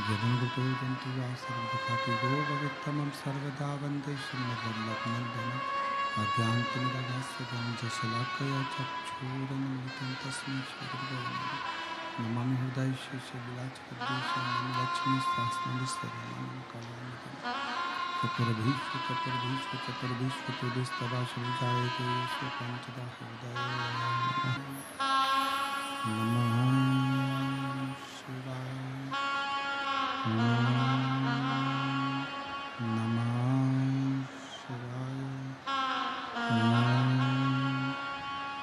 यदनुगतो जन्तु वा सर्वदुःखाति यो भवेत्तमं सर्वदा वन्दे श्रीमद्वल्लभनन्दनम् अज्ञानतिमिरगास्य गञ्जशलाकया चक्षुरुन्मिलितं तस्मै श्रीगुरुवे नमः। नमामि हृदये शेषविलासपद्मेशं लक्ष्मीशासनविस्तराणं कलानिधिं चतुर्भीष्टचतुर्भीष्टचतुर्भीष्टचतुर्भिस्तवाशुजायते यस्य पञ्चदा हृदये नमः शिवाय। नमः शिवाय। नमः शिवाय।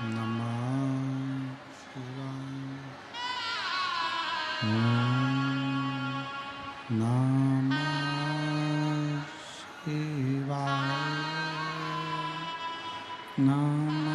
नमः शिवाय। नमः शिवाय।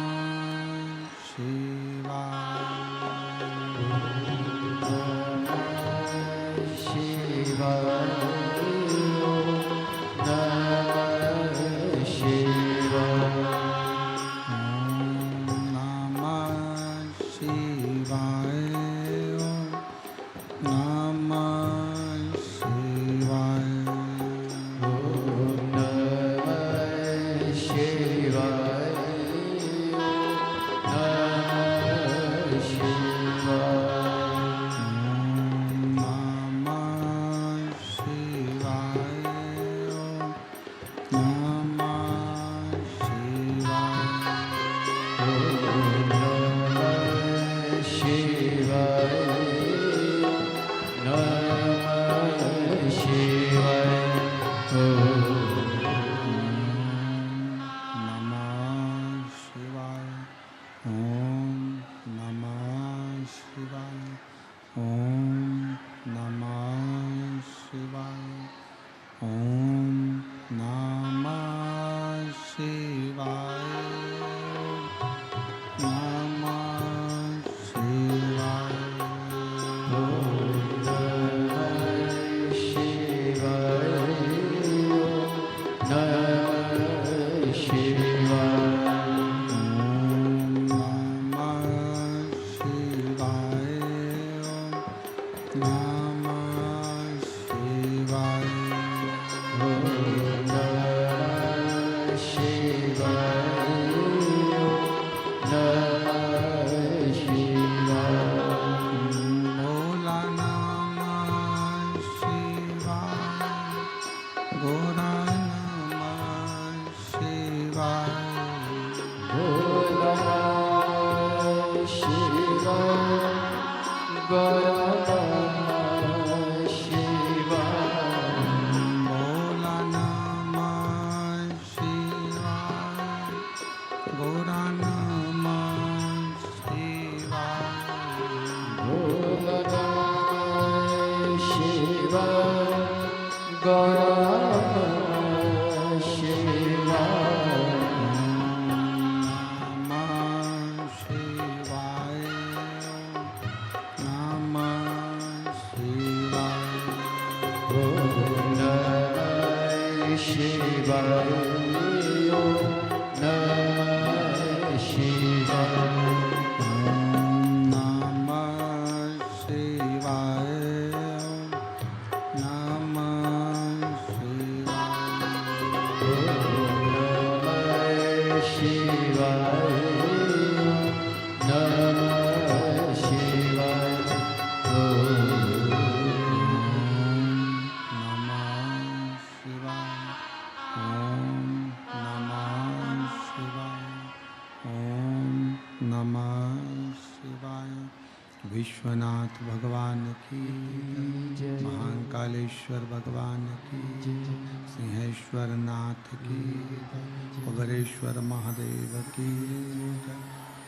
विश्वनाथ भगवान की जय, महाकालेश्वर भगवान की जय, सिंहेश्वर नाथ की जय, उग्रेश्वर महादेव की जय।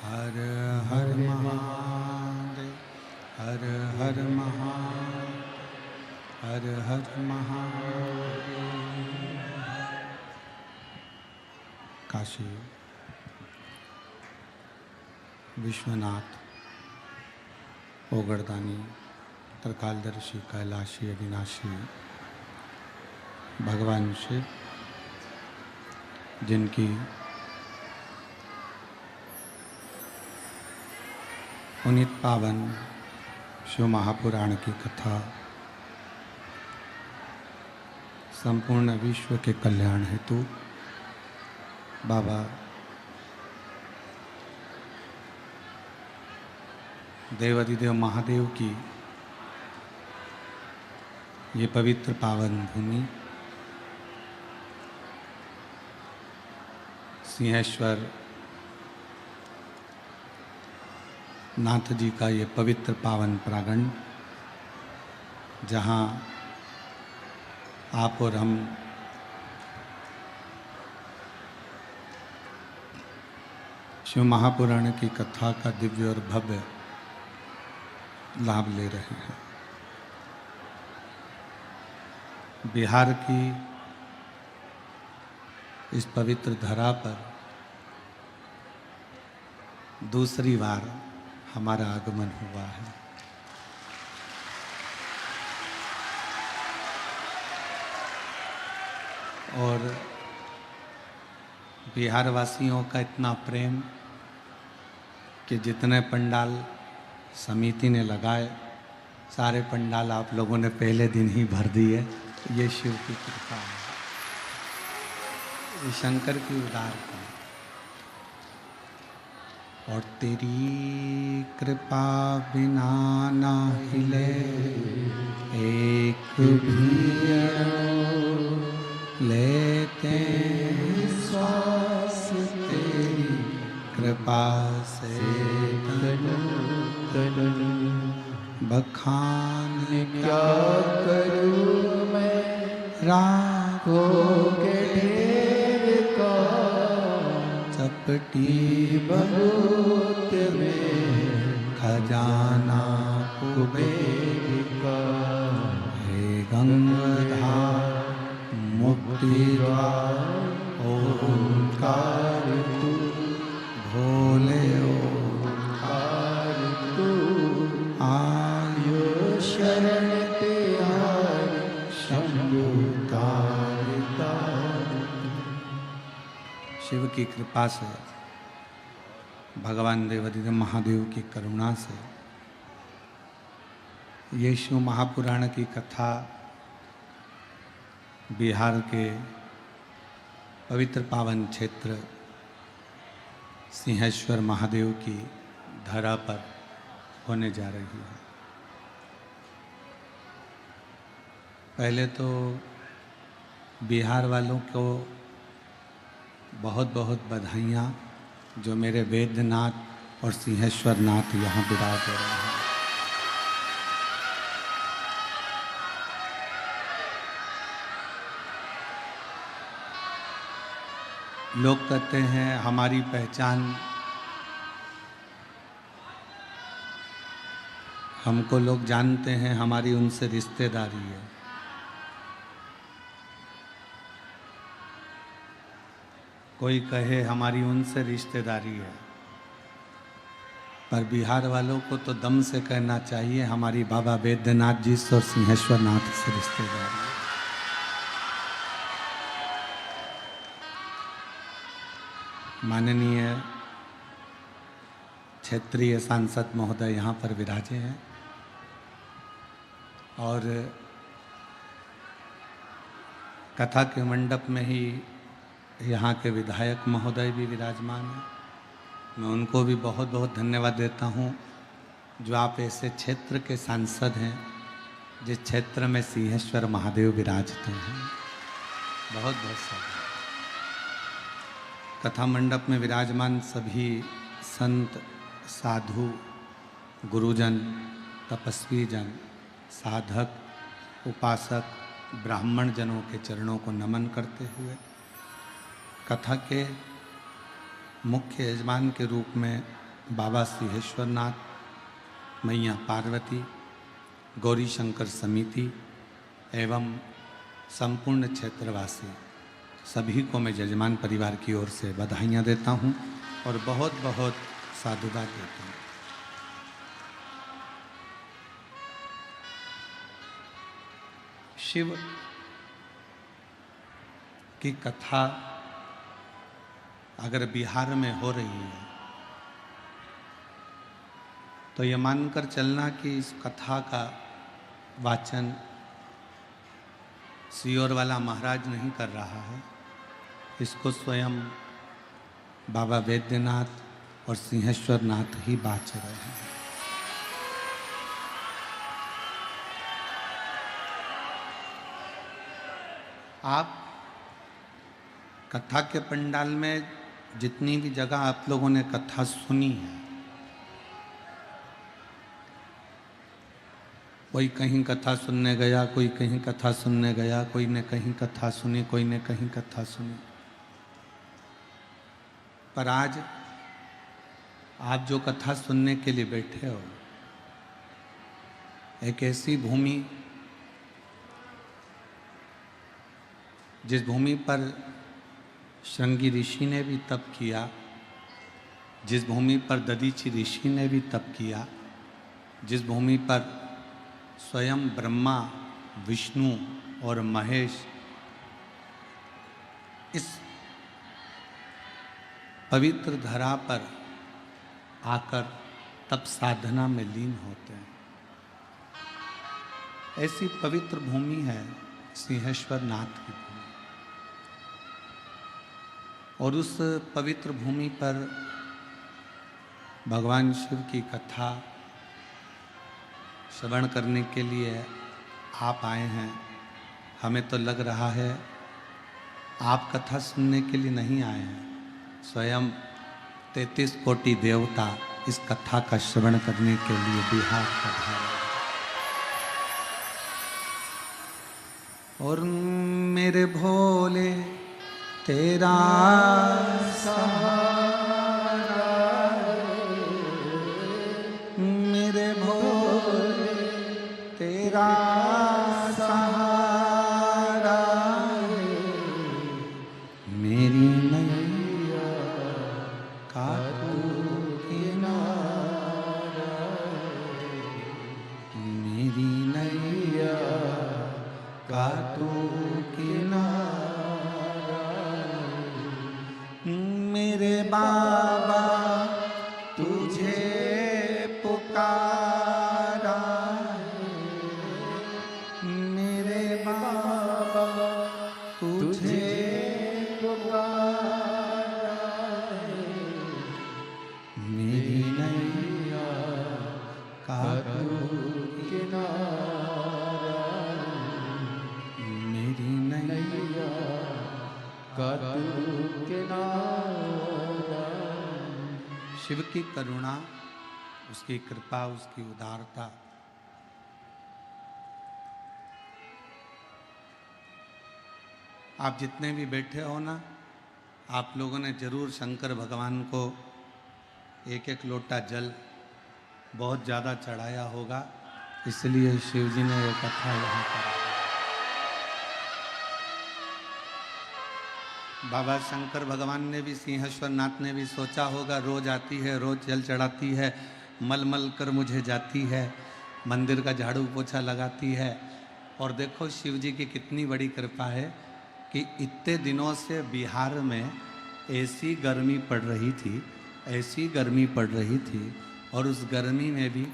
हर हर महादेव, हर हर महादेव, हर हर महादेव। काशी विश्वनाथ ओगरदानी त्रिकालदर्शी कैलाशी अविनाशी भगवान शिव, जिनकी पुनीत पावन शिव महापुराण की कथा संपूर्ण विश्व के कल्याण हेतु बाबा देवाधिदेव महादेव की ये पवित्र पावन भूमि सिंहेश्वर नाथ जी का ये पवित्र पावन प्रांगण, जहाँ आप और हम शिव महापुराण की कथा का दिव्य और भव्य लाभ ले रहे हैं। बिहार की इस पवित्र धरा पर दूसरी बार हमारा आगमन हुआ है। और बिहार वासियों का इतना प्रेम कि जितने पंडाल समिति ने लगाए सारे पंडाल आप लोगों ने पहले दिन ही भर दिए। ये शिव की कृपा है, ये शंकर की उदारता। और तेरी कृपा बिना ना हिले एक भी लेते श्वास, तेरी कृपा से बखान क्या करूँ मैं राखों के ढेर का, चपटी बहुत में खजाना कुबेर का। हे गंगाधार मुक्ति द्वार ओंकार तू, भोले ओंकार तू आयु शरण त्याग शंभु तारिता। शिव की कृपा से, भगवान देवाधिदेव महादेव की करुणा से ये शिव महापुराण की कथा बिहार के पवित्र पावन क्षेत्र सिंहेश्वर महादेव की धरा पर होने जा रही है। पहले तो बिहार वालों को बहुत बहुत बधाइयाँ जो मेरे वैद्यनाथ और सिंहेश्वर नाथ यहाँ विराज हो रहे हैं। लोग कहते हैं हमारी पहचान, हमको लोग जानते हैं, हमारी उनसे रिश्तेदारी है। कोई कहे हमारी उनसे रिश्तेदारी है, पर बिहार वालों को तो दम से कहना चाहिए हमारी बाबा वैद्यनाथ जी से और सिंहेश्वर नाथ से रिश्तेदारी है। माननीय क्षेत्रीय सांसद महोदय यहाँ पर विराजे हैं और कथा के मंडप में ही यहाँ के विधायक महोदय भी विराजमान हैं। मैं उनको भी बहुत बहुत धन्यवाद देता हूँ जो आप ऐसे क्षेत्र के सांसद हैं जिस क्षेत्र में सिंहेश्वर महादेव विराजते हैं। बहुत बहुत साधुवाद। कथा मंडप में विराजमान सभी संत, साधु, गुरुजन, तपस्वी जन, साधक, उपासक, ब्राह्मण जनों के चरणों को नमन करते हुए कथा के मुख्य यजमान के रूप में बाबा सिंहेश्वर नाथ, मैया पार्वती, गौरी शंकर समिति एवं संपूर्ण क्षेत्रवासी सभी को मैं यजमान परिवार की ओर से बधाइयाँ देता हूँ और बहुत बहुत साधुवाद देता हूँ। शिव की कथा अगर बिहार में हो रही है तो ये मानकर चलना कि इस कथा का वाचन सियोर वाला महाराज नहीं कर रहा है, इसको स्वयं बाबा वैद्यनाथ और सिंहेश्वर नाथ ही बाँच रहे हैं। आप कथा के पंडाल में जितनी भी जगह आप लोगों ने कथा सुनी है, कोई कहीं कथा सुनने गया, कोई कहीं कथा सुनने गया, कोई ने कहीं कथा सुनी, कोई ने कहीं कथा सुनी, पर आज आप जो कथा सुनने के लिए बैठे हो, एक ऐसी भूमि जिस भूमि पर श्रृंगी ऋषि ने भी तप किया, जिस भूमि पर दधीचि ऋषि ने भी तप किया, जिस भूमि पर स्वयं ब्रह्मा, विष्णु और महेश इस पवित्र धरा पर आकर तप साधना में लीन होते हैं, ऐसी पवित्र भूमि है सिंहेश्वर नाथ की भूमि। और उस पवित्र भूमि पर भगवान शिव की कथा श्रवण करने के लिए आप आए हैं। हमें तो लग रहा है आप कथा सुनने के लिए नहीं आए हैं, स्वयं 33 कोटि देवता इस कथा का श्रवण करने के लिए बिहार पधारे। और मेरे भोले तेरा सहारा मेरे भोले तेरा सहारा, मेरी नैया का तू किनारा, मेरी नैया का तू किनारा, मेरे बाबा तुझे पुकारा है, मेरे बाबा तुझे पुकारा है, मेरी नैया का तू किनारा, मेरी नैया का तू किनारा। शिव की करुणा, उसकी कृपा, उसकी उदारता आप जितने भी बैठे हो ना, आप लोगों ने जरूर शंकर भगवान को एक एक लोटा जल बहुत ज़्यादा चढ़ाया होगा, इसलिए शिव जी ने ये कथा यहाँ पर। बाबा शंकर भगवान ने भी, सिंहेश्वर नाथ ने भी सोचा होगा, रोज आती है, रोज जल चढ़ाती है, मल मल कर मुझे जाती है, मंदिर का झाड़ू पोछा लगाती है। और देखो शिव जी की कितनी बड़ी कृपा है कि इतने दिनों से बिहार में ऐसी गर्मी पड़ रही थी, ऐसी गर्मी पड़ रही थी, और उस गर्मी में भी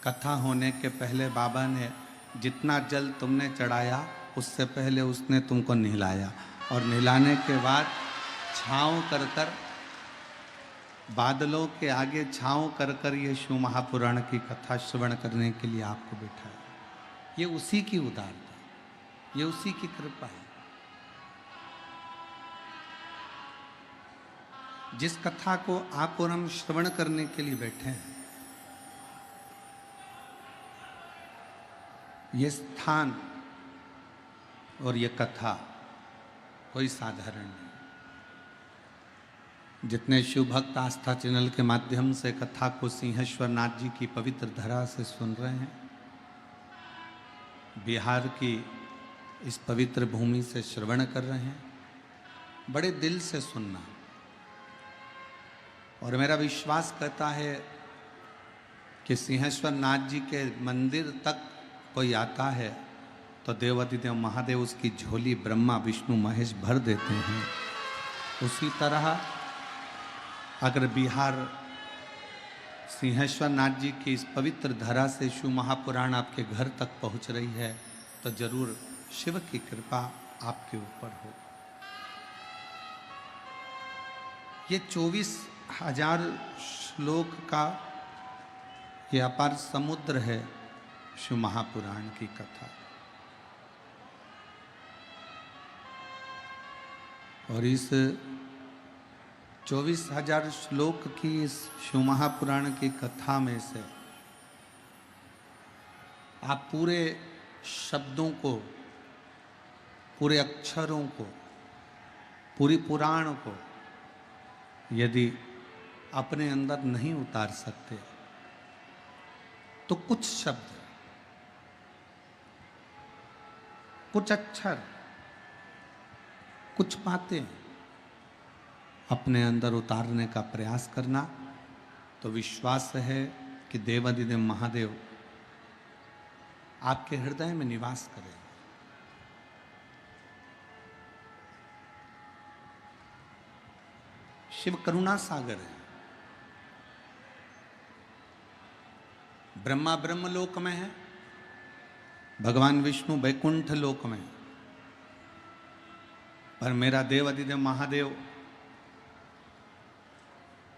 कथा होने के पहले बाबा ने जितना जल तुमने चढ़ाया उससे पहले उसने तुमको नहलाया, और नहलाने के बाद छाँव कर कर, बादलों के आगे छाँव कर कर ये शिव महापुराण की कथा श्रवण करने के लिए आपको बैठाया। ये उसी की उदारता, ये उसी की कृपा है। जिस कथा को आप और हम श्रवण करने के लिए बैठे हैं, ये स्थान और ये कथा कोई साधारण नहीं। जितने शिव भक्त आस्था चैनल के माध्यम से कथा को सिंहेश्वर नाथ जी की पवित्र धरा से सुन रहे हैं, बिहार की इस पवित्र भूमि से श्रवण कर रहे हैं, बड़े दिल से सुनना। और मेरा विश्वास कहता है कि सिंहेश्वर नाथ जी के मंदिर तक कोई आता है तो देवाधिदेव महादेव उसकी झोली ब्रह्मा विष्णु महेश भर देते हैं। उसी तरह अगर बिहार सिंहेश्वर नाथ जी की इस पवित्र धरा से शिव महापुराण आपके घर तक पहुंच रही है तो जरूर शिव की कृपा आपके ऊपर हो। ये 24,000 श्लोक का ये अपार समुद्र है शिव महापुराण की कथा। और इस 24,000 श्लोक की इस शिव महापुराण की कथा में से आप पूरे शब्दों को, पूरे अक्षरों को, पूरी पुराण को यदि अपने अंदर नहीं उतार सकते तो कुछ शब्द, कुछ अक्षर, कुछ बातें अपने अंदर उतारने का प्रयास करना, तो विश्वास है कि देवाधिदेव महादेव आपके हृदय में निवास करें। शिव करुणा सागर है। ब्रह्मा ब्रह्मलोक में है, भगवान विष्णु वैकुंठ लोक में, पर मेरा देवाधिदेव महादेव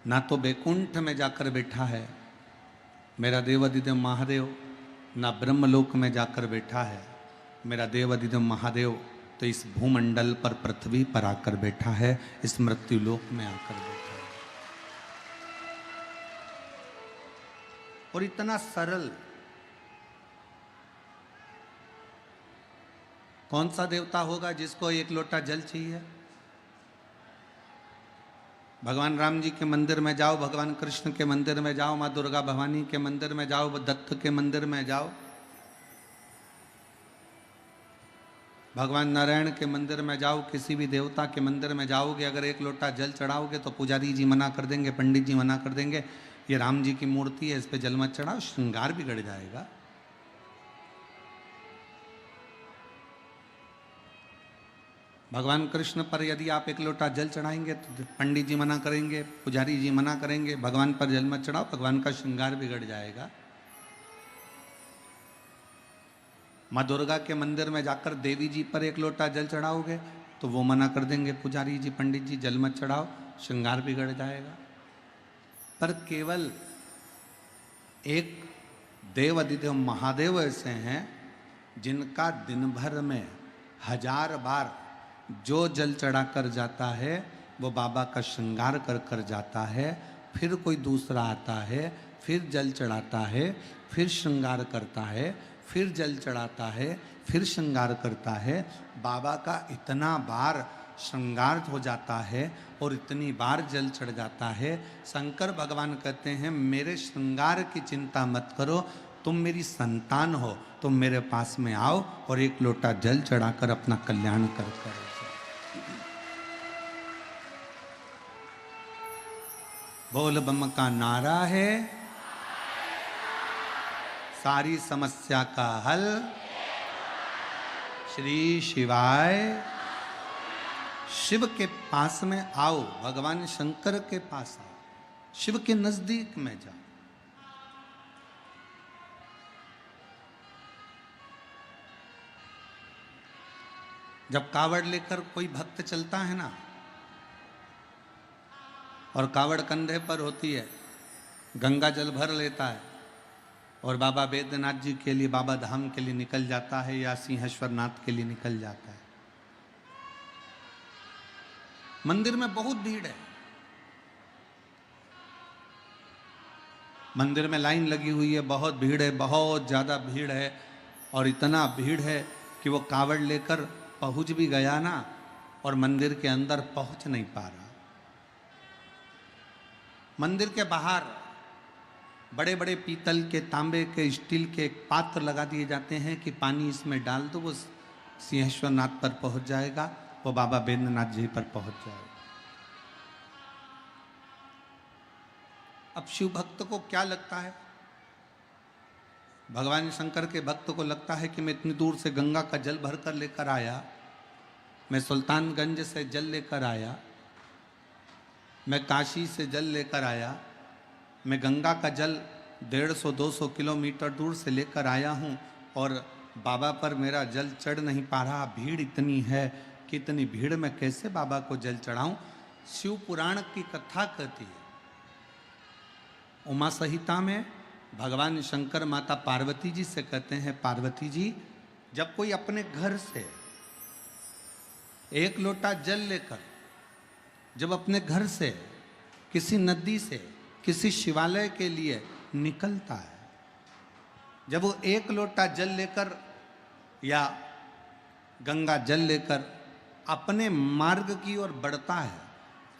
ना तो वैकुंठ में जाकर बैठा है, मेरा देवाधिदेव महादेव ना ब्रह्मलोक में जाकर बैठा है, मेरा देवाधिदेव महादेव तो इस भूमंडल पर, पृथ्वी पर आकर बैठा है, इस मृत्यु लोक में आकर बैठा है। और इतना सरल, कौन सा देवता होगा जिसको एक लोटा जल चाहिए? भगवान राम जी के मंदिर में जाओ, भगवान कृष्ण के मंदिर में जाओ, माँ दुर्गा भवानी के मंदिर में जाओ, दत्त के मंदिर में जाओ, भगवान नारायण के मंदिर में जाओ, किसी भी देवता के मंदिर में जाओगे, अगर एक लोटा जल चढ़ाओगे तो पुजारी जी मना कर देंगे, पंडित जी मना कर देंगे, ये राम जी की मूर्ति है, इस पे जल मत चढ़ाओ, श्रृंगार बिगड़ जाएगा। भगवान कृष्ण पर यदि आप एक लोटा जल चढ़ाएंगे तो पंडित जी मना करेंगे, पुजारी जी मना करेंगे, भगवान पर जल मत चढ़ाओ, भगवान का श्रृंगार बिगड़ जाएगा। माँ दुर्गा के मंदिर में जाकर देवी जी पर एक लोटा जल चढ़ाओगे तो वो मना कर देंगे, पुजारी जी पंडित जी जल मत चढ़ाओ, श्रृंगार बिगड़ जाएगा। पर केवल एक देवाधिदेव महादेव ऐसे हैं जिनका दिन भर में 1000 बार जो जल चढ़ा कर जाता है वो बाबा का श्रृंगार कर कर जाता है, फिर कोई दूसरा आता है, फिर जल चढ़ाता है, फिर श्रृंगार करता है, फिर जल चढ़ाता है, फिर श्रृंगार करता है। बाबा का इतना बार श्रृंगार हो जाता है और इतनी बार जल चढ़ जाता है, शंकर भगवान कहते हैं मेरे श्रृंगार की चिंता मत करो, तुम मेरी संतान हो, तुम मेरे पास में आओ और एक लोटा जल चढ़ाकर अपना कल्याण कर। बोल बम का नारा है, सारी समस्या का हल श्री शिवाय। शिव के पास में आओ, भगवान शंकर के पास आओ, शिव के नजदीक में जाओ। जब कावड़ लेकर कोई भक्त चलता है ना, और कावड़ कंधे पर होती है, गंगा जल भर लेता है और बाबा बैद्यनाथ जी के लिए, बाबा धाम के लिए निकल जाता है या सिंहेश्वर नाथ के लिए निकल जाता है। मंदिर में बहुत भीड़ है, मंदिर में लाइन लगी हुई है, बहुत भीड़ है, बहुत ज़्यादा भीड़ है, और इतना भीड़ है कि वो कावड़ लेकर पहुंच भी गया ना और मंदिर के अंदर पहुंच नहीं पा रहा। मंदिर के बाहर बड़े बड़े पीतल के, तांबे के, स्टील के पात्र लगा दिए जाते हैं कि पानी इसमें डाल दो, वो सिंहेश्वर नाथ पर पहुंच जाएगा, वो बाबा बैद्यनाथ जी पर पहुंच जाएगा। अब शिव भक्त को क्या लगता है? भगवान शंकर के भक्त को लगता है कि मैं इतनी दूर से गंगा का जल भर कर लेकर आया, मैं सुल्तानगंज से जल लेकर आया, मैं काशी से जल लेकर आया, मैं गंगा का जल 150-200 किलोमीटर दूर से लेकर आया हूँ और बाबा पर मेरा जल चढ़ नहीं पा रहा, भीड़ इतनी है कि इतनी भीड़ में कैसे बाबा को जल चढ़ाऊं। शिव पुराण की कथा कहती है, उमा संहिता में भगवान शंकर माता पार्वती जी से कहते हैं, पार्वती जी जब कोई अपने घर से एक लोटा जल लेकर जब अपने घर से किसी नदी से किसी शिवालय के लिए निकलता है, जब वो एक लोटा जल लेकर या गंगा जल लेकर अपने मार्ग की ओर बढ़ता है,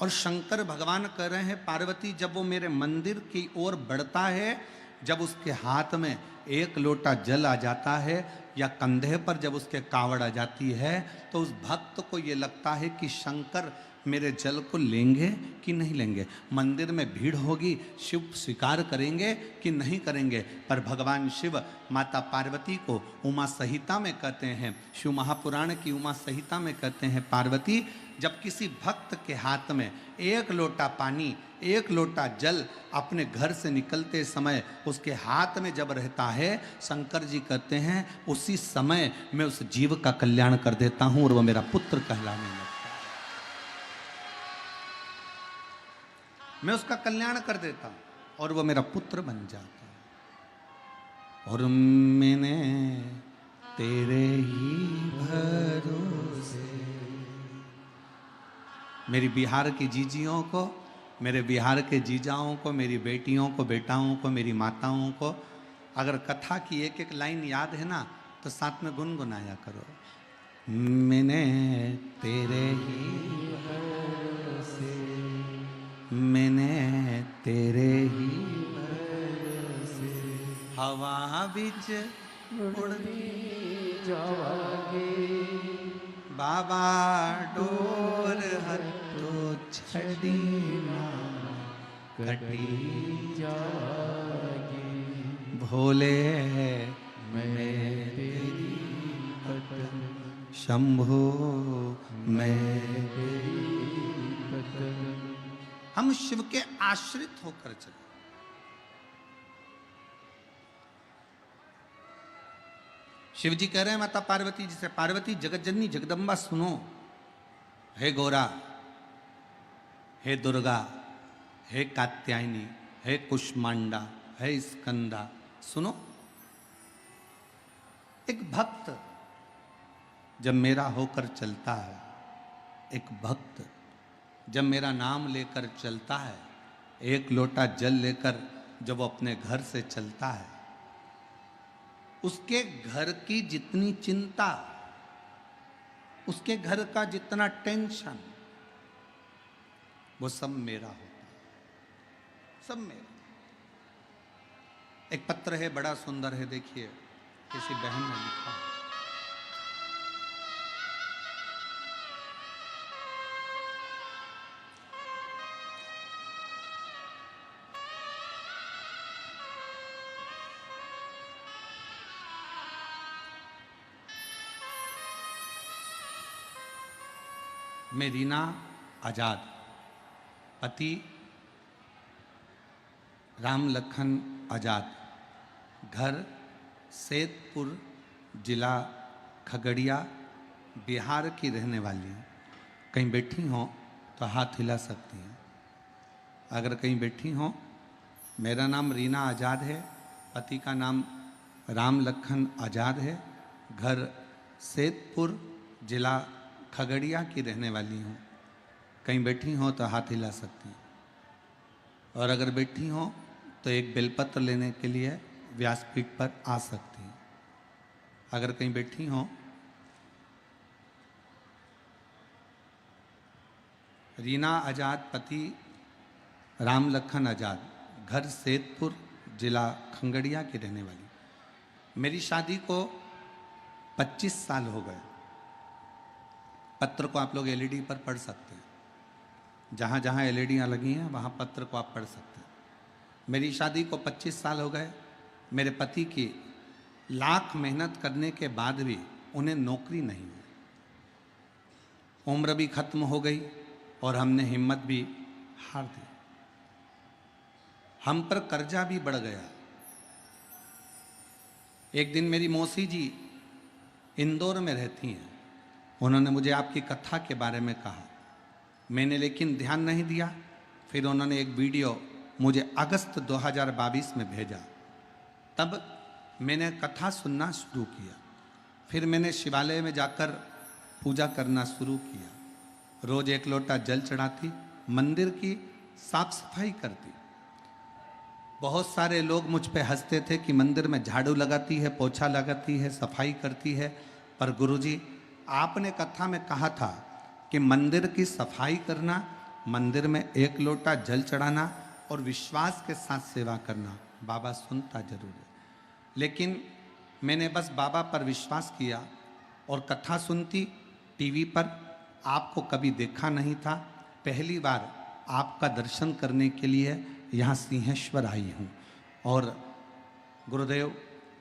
और शंकर भगवान कह रहे हैं पार्वती जब वो मेरे मंदिर की ओर बढ़ता है, जब उसके हाथ में एक लोटा जल आ जाता है या कंधे पर जब उसके कावड़ आ जाती है, तो उस भक्त को ये लगता है कि शंकर मेरे जल को लेंगे कि नहीं लेंगे, मंदिर में भीड़ होगी, शिव स्वीकार करेंगे कि नहीं करेंगे। पर भगवान शिव माता पार्वती को उमा संहिता में कहते हैं, शिव महापुराण की उमा संहिता में कहते हैं, पार्वती जब किसी भक्त के हाथ में एक लोटा पानी एक लोटा जल अपने घर से निकलते समय उसके हाथ में जब रहता है, शंकर जी कहते हैं उसी समय मैं उस जीव का कल्याण कर देता हूं और वह मेरा पुत्र कहलाने लगता है। मैं उसका कल्याण कर देता हूं और वह मेरा पुत्र बन जाता है। और मैंने तेरे ही भरोसे मेरी बिहार की जीजियों को, मेरे बिहार के जीजाओं को, मेरी बेटियों को, बेटाओं को, मेरी माताओं को अगर कथा की एक एक लाइन याद है ना तो साथ में गुनगुनाया करो। मैंने तेरे ही भरोसे, मैंने तेरे ही भरोसे हवा बिच उड़ती जावागे बाबा डोर हतो छड़ी ना कटी जागे भोले मैं तेरी कदम शंभो मैं तेरी कदम। हम शिव के आश्रित होकर चले। शिव जी कह रहे हैं माता पार्वती जी से, पार्वती जगत जननी जगदम्बा सुनो, हे गौरा, हे दुर्गा, हे कात्यायनी, हे कुष्मांडा, हे स्कंदा, सुनो। एक भक्त जब मेरा होकर चलता है, एक भक्त जब मेरा नाम लेकर चलता है, एक लोटा जल लेकर जब वो अपने घर से चलता है, उसके घर की जितनी चिंता, उसके घर का जितना टेंशन, वो सब मेरा होता है, सब मेरा। एक पत्र है, बड़ा सुंदर है, देखिए किसी बहन ने लिखा है। मैं रीना आजाद, पति राम लखन आजाद, घर सैदपुर, जिला खगड़िया, बिहार की रहने वाली हूँ। कहीं बैठी हों तो हाथ हिला सकती हैं। अगर कहीं बैठी हों, मेरा नाम रीना आजाद है, पति का नाम राम लखन आजाद है, घर सैदपुर, जिला खगड़िया की रहने वाली हूँ। कहीं बैठी हो तो हाथ हिला सकती हैं। और अगर बैठी हो तो एक बेलपत्र लेने के लिए व्यासपीठ पर आ सकती हैं। अगर कहीं बैठी हो, रीना आजाद, पति राम लखन आजाद, घर सैदपुर, जिला खगड़िया की रहने वाली। मेरी शादी को 25 साल हो गए। पत्र को आप लोग एलईडी पर पढ़ सकते हैं, जहाँ जहाँ एलईडियाँ लगी हैं वहाँ पत्र को आप पढ़ सकते हैं। मेरी शादी को 25 साल हो गए। मेरे पति की लाख मेहनत करने के बाद भी उन्हें नौकरी नहीं हुई, उम्र भी खत्म हो गई और हमने हिम्मत भी हार दी। हम पर कर्जा भी बढ़ गया। एक दिन मेरी मौसी जी इंदौर में रहती हैं। उन्होंने मुझे आपकी कथा के बारे में कहा, मैंने लेकिन ध्यान नहीं दिया। फिर उन्होंने एक वीडियो मुझे अगस्त 2022 में भेजा, तब मैंने कथा सुनना शुरू किया। फिर मैंने शिवालय में जाकर पूजा करना शुरू किया। रोज 1 लोटा जल चढ़ाती, मंदिर की साफ सफाई करती। बहुत सारे लोग मुझ पे हंसते थे कि मंदिर में झाड़ू लगाती है, पोछा लगाती है, सफाई करती है। पर गुरुजी, आपने कथा में कहा था कि मंदिर की सफाई करना, मंदिर में 1 लोटा जल चढ़ाना और विश्वास के साथ सेवा करना। बाबा सुनता जरूर है, लेकिन मैंने बस बाबा पर विश्वास किया और कथा सुनती। टीवी पर आपको कभी देखा नहीं था, पहली बार आपका दर्शन करने के लिए यहाँ सिंहेश्वर आई हूँ। और गुरुदेव,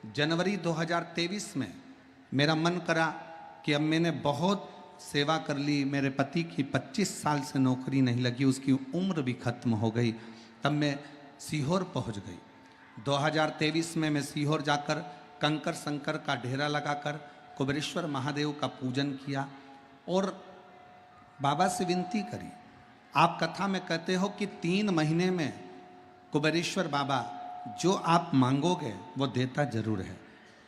जनवरी 2023 में मेरा मन करा कि अब मैंने बहुत सेवा कर ली, मेरे पति की 25 साल से नौकरी नहीं लगी, उसकी उम्र भी खत्म हो गई। तब मैं सीहोर पहुँच गई। 2023 में मैं सीहोर जाकर कंकर शंकर का ढेरा लगाकर कुबेरेश्वर महादेव का पूजन किया और बाबा से विनती करी। आप कथा में कहते हो कि 3 महीने में कुबेरेश्वर बाबा जो आप मांगोगे वो देता जरूर है।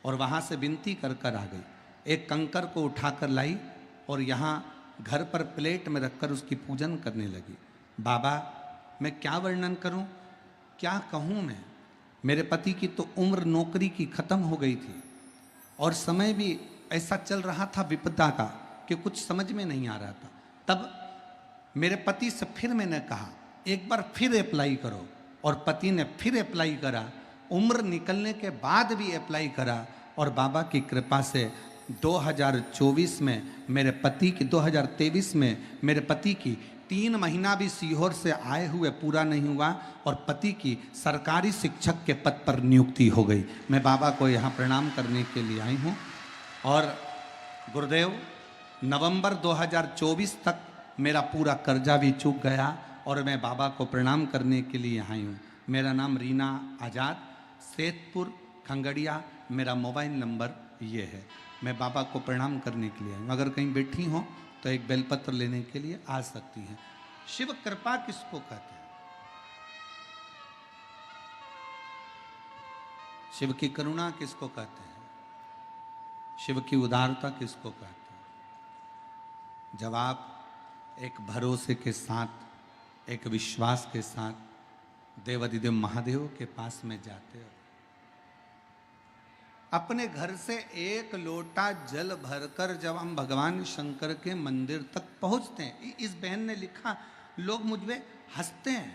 और वहाँ से विनती कर कर आ गई, एक कंकर को उठाकर लाई और यहाँ घर पर प्लेट में रखकर उसकी पूजन करने लगी। बाबा, मैं क्या वर्णन करूं, क्या कहूं मैं। मेरे पति की तो उम्र नौकरी की खत्म हो गई थी और समय भी ऐसा चल रहा था विपदा का कि कुछ समझ में नहीं आ रहा था। तब मेरे पति से फिर मैंने कहा, एक बार फिर अप्लाई करो, और पति ने फिर अप्लाई करा। उम्र निकलने के बाद भी अप्लाई करा और बाबा की कृपा से 2024 में मेरे पति की 2023 में मेरे पति की 3 महीना भी सीहोर से आए हुए पूरा नहीं हुआ और पति की सरकारी शिक्षक के पद पर नियुक्ति हो गई। मैं बाबा को यहाँ प्रणाम करने के लिए आई हूँ। और गुरुदेव, नवंबर 2024 तक मेरा पूरा कर्जा भी चूक गया और मैं बाबा को प्रणाम करने के लिए यहाँ आई हूँ। मेरा नाम रीना आज़ाद, सेतपुर खंगड़िया, मेरा मोबाइल नंबर ये है। मैं बाबा को प्रणाम करने के लिए आई हूँ। अगर कहीं बैठी हो तो एक बेलपत्र लेने के लिए आ सकती हैं। शिव कृपा किसको कहते हैं? शिव की करुणा किसको कहते हैं? शिव की उदारता किसको कहते हैं? जब आप एक भरोसे के साथ, एक विश्वास के साथ देवाधिदेव महादेव के पास में जाते हो, अपने घर से 1 लोटा जल भरकर जब हम भगवान शंकर के मंदिर तक पहुंचते हैं। इस बहन ने लिखा, लोग मुझ में हंसते हैं,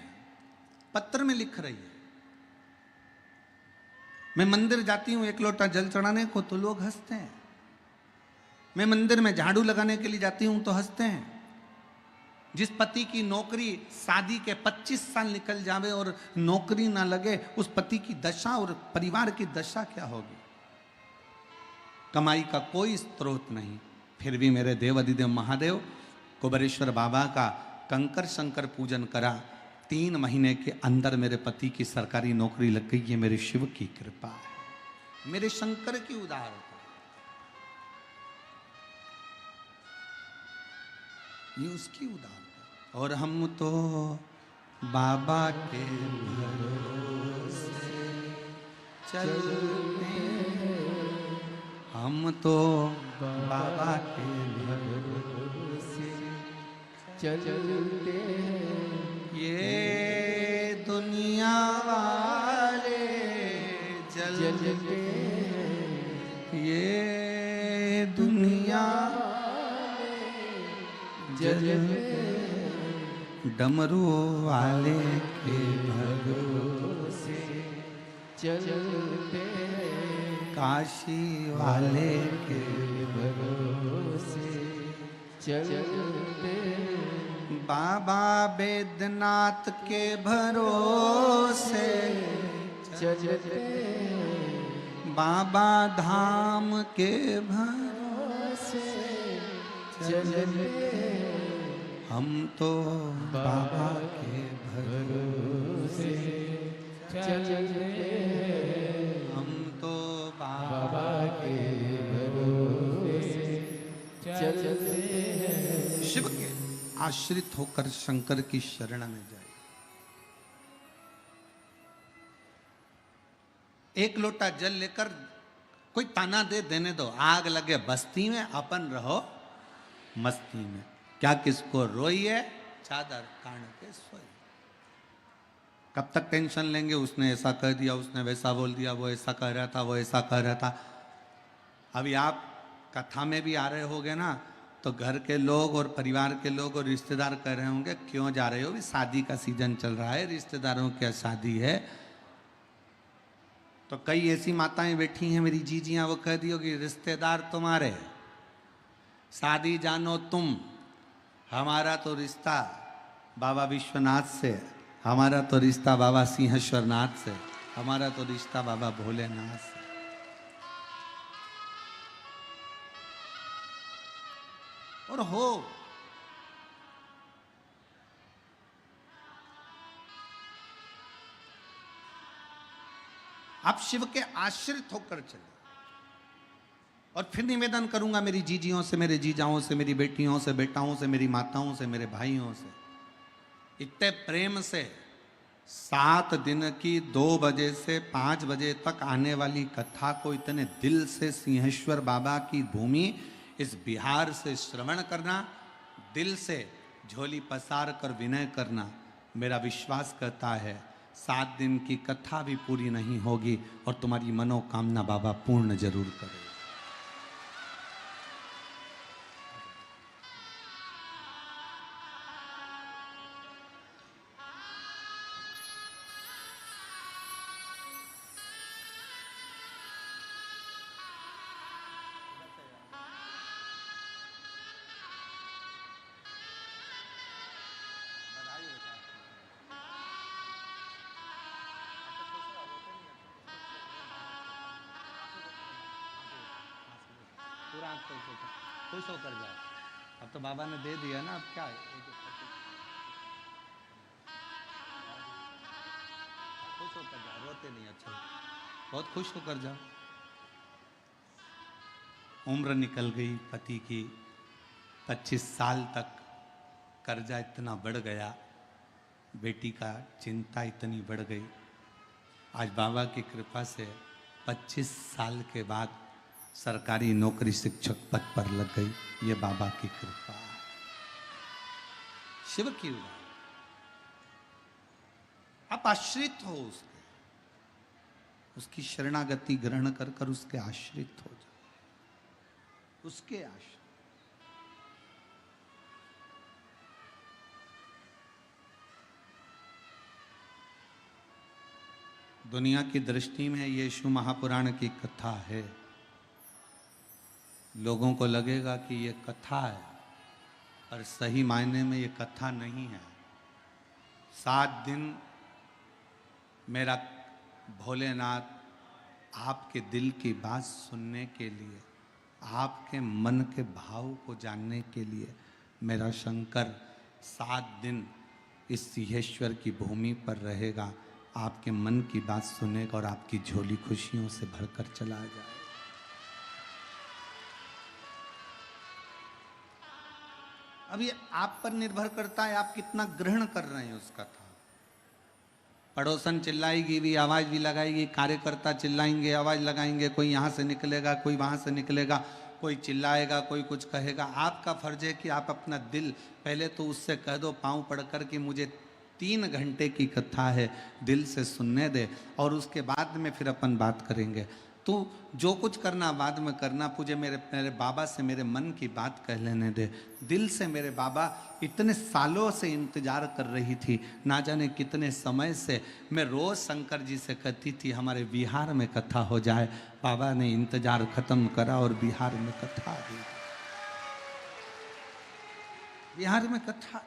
पत्र में लिख रही है। मैं मंदिर जाती हूं 1 लोटा जल चढ़ाने को तो लोग हंसते हैं। मैं मंदिर में झाड़ू लगाने के लिए जाती हूं तो हंसते हैं। जिस पति की नौकरी शादी के 25 साल निकल जावे और नौकरी ना लगे, उस पति की दशा और परिवार की दशा क्या होगी? कमाई का कोई स्रोत नहीं, फिर भी मेरे देवाधिदेव महादेव कुबेरेश्वर बाबा का कंकर शंकर पूजन करा। 3 महीने के अंदर मेरे पति की सरकारी नौकरी लग गई। ये मेरे शिव की कृपा है, मेरे शंकर की उदारता, ये उसकी उदारता। और हम तो बाबा के भरोसे चलते हैं, हम तो बाबा के भरोसे चलते हैं। ये दुनिया वाले जलते हैं, ये दुनिया जलते हैं, डमरू वाले के भरोसे चलते हैं, काशी वाले के भरोसे चलते हैं, बाबा बैद्यनाथ के भरोसे चलते हैं, बाबा धाम के भरोसे चलते हैं, हम तो बाबा के भरोसे चलते हैं, हम तो बाबा के भरोसे आश्रित होकर शंकर की शरण में जाए। एक लोटा जल लेकर कोई ताना दे देने दो, आग लगे बस्ती में, अपन रहो मस्ती में। क्या किसको रोइए, चादर तान के सोइए। कब तक टेंशन लेंगे, उसने ऐसा कह दिया, उसने वैसा बोल दिया, वो ऐसा कह रहा था, वो ऐसा कह रहा था। अभी आप कथा में भी आ रहे होगे ना, तो घर के लोग और परिवार के लोग और रिश्तेदार कह रहे होंगे क्यों जा रहे हो, भी शादी का सीजन चल रहा है, रिश्तेदारों की शादी है। तो कई ऐसी माताएं बैठी हैं मेरी जीजियां, वो कह दी होगी रिश्तेदार तुम्हारे, शादी जानो तुम, हमारा तो रिश्ता बाबा विश्वनाथ से, हमारा तो रिश्ता बाबा सिंहेश्वर नाथ से, हमारा तो रिश्ता बाबा भोलेनाथ से। और हो आप शिव के आश्रित होकर चले। और फिर निवेदन करूंगा मेरी जीजियों से, मेरे जीजाओं से, मेरी बेटियों से, बेटाओं से, मेरी माताओं से, मेरे भाइयों से, इतने प्रेम से 7 दिन की 2 बजे से 5 बजे तक आने वाली कथा को इतने दिल से सिंहेश्वर बाबा की भूमि इस बिहार से श्रवण करना, दिल से झोली पसार कर विनय करना, मेरा विश्वास करता है 7 दिन की कथा भी पूरी नहीं होगी और तुम्हारी मनोकामना बाबा पूर्ण जरूर करे। पूरा खुश होकर जाओ, अब तो बाबा ने दे दिया ना, अब क्या है, खुश होकर जाओ, रोते नहीं, अच्छा बहुत खुश होकर जाओ। उम्र निकल गई पति की, 25 साल तक कर्जा इतना बढ़ गया, बेटी का चिंता इतनी बढ़ गई। आज बाबा की कृपा से 25 साल के बाद सरकारी नौकरी शिक्षक पद पर लग गई, ये बाबा की कृपा है, शिव की उदाहरण। आप आश्रित हो उसके, उसकी शरणागति ग्रहण कर कर उसके आश्रित हो जाओ, उसके आश्रित। दुनिया की दृष्टि में यीशु महापुराण की कथा है, लोगों को लगेगा कि ये कथा है, पर सही मायने में ये कथा नहीं है। 7 दिन मेरा भोलेनाथ आपके दिल की बात सुनने के लिए, आपके मन के भाव को जानने के लिए मेरा शंकर 7 दिन इस सिंहेश्वर की भूमि पर रहेगा, आपके मन की बात सुनेगा और आपकी झोली खुशियों से भरकर चला जाए। अब ये आप पर निर्भर करता है आप कितना ग्रहण कर रहे हैं उस कथा। पड़ोसन चिल्लाएगी भी, आवाज भी लगाएगी, कार्यकर्ता चिल्लाएंगे, आवाज लगाएंगे, कोई यहाँ से निकलेगा, कोई वहाँ से निकलेगा, कोई चिल्लाएगा, कोई कुछ कहेगा। आपका फर्ज है कि आप अपना दिल पहले तो उससे कह दो, पाँव पड़कर कि मुझे 3 घंटे की कथा है, दिल से सुनने दे, और उसके बाद में फिर अपन बात करेंगे। तो जो कुछ करना बाद में करना, मुझे मेरे बाबा से मेरे मन की बात कह लेने दे। दिल से मेरे बाबा इतने सालों से इंतजार कर रही थी, ना जाने कितने समय से मैं रोज शंकर जी से कहती थी हमारे बिहार में कथा हो जाए। बाबा ने इंतजार खत्म करा और बिहार में कथा हुई। बिहार में कथा,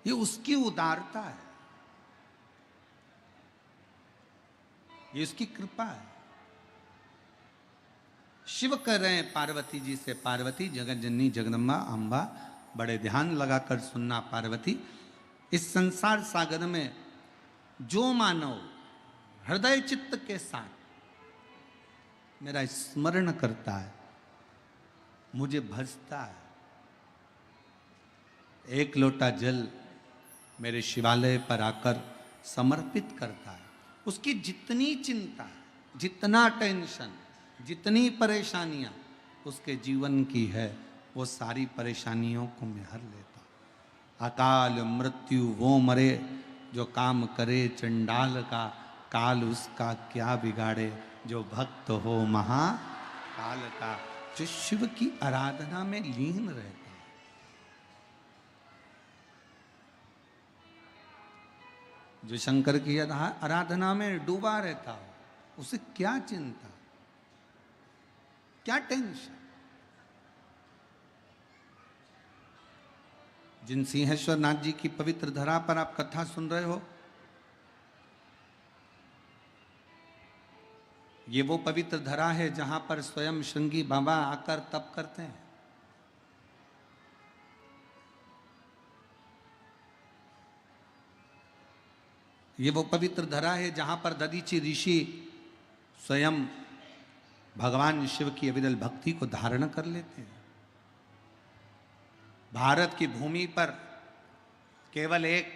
ये उसकी उदारता है, ये उसकी कृपा है। शिव कह रहे हैं पार्वती जी से, पार्वती जगत जननी जगदम्बा अम्बा, बड़े ध्यान लगाकर सुनना पार्वती, इस संसार सागर में जो मानव हृदय चित्त के साथ मेरा स्मरण करता है, मुझे भजता है। एक लोटा जल मेरे शिवालय पर आकर समर्पित करता है। उसकी जितनी चिंता, जितना टेंशन, जितनी परेशानियां उसके जीवन की है, वो सारी परेशानियों को मैं हर लेता हूं। अकाल मृत्यु वो मरे जो काम करे चंडाल का, काल उसका क्या बिगाड़े जो भक्त हो महाकाल का। जो शिव की आराधना में लीन रहते हैं, जो शंकर की आराधना में डूबा रहता हो, उसे क्या चिंता, क्या टेंशन। जिन सिंहेश्वर नाथ जी की पवित्र धरा पर आप कथा सुन रहे हो, ये वो पवित्र धरा है जहां पर स्वयं श्रृंगी बाबा आकर तप करते हैं। ये वो पवित्र धरा है जहां पर दधीचि ऋषि स्वयं भगवान शिव की अविरल भक्ति को धारण कर लेते हैं। भारत की भूमि पर केवल एक,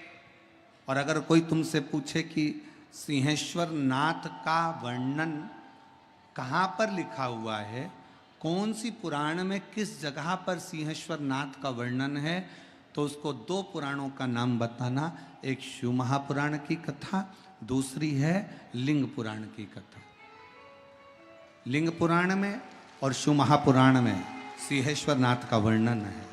और अगर कोई तुमसे पूछे कि सिंहेश्वर नाथ का वर्णन कहाँ पर लिखा हुआ है, कौन सी पुराण में किस जगह पर सिंहेश्वर नाथ का वर्णन है, तो उसको दो पुराणों का नाम बताना। एक शिव महापुराण की कथा, दूसरी है लिंग पुराण की कथा। लिंग पुराण में और शिव महापुराण में सिंहेश्वर नाथ का वर्णन है।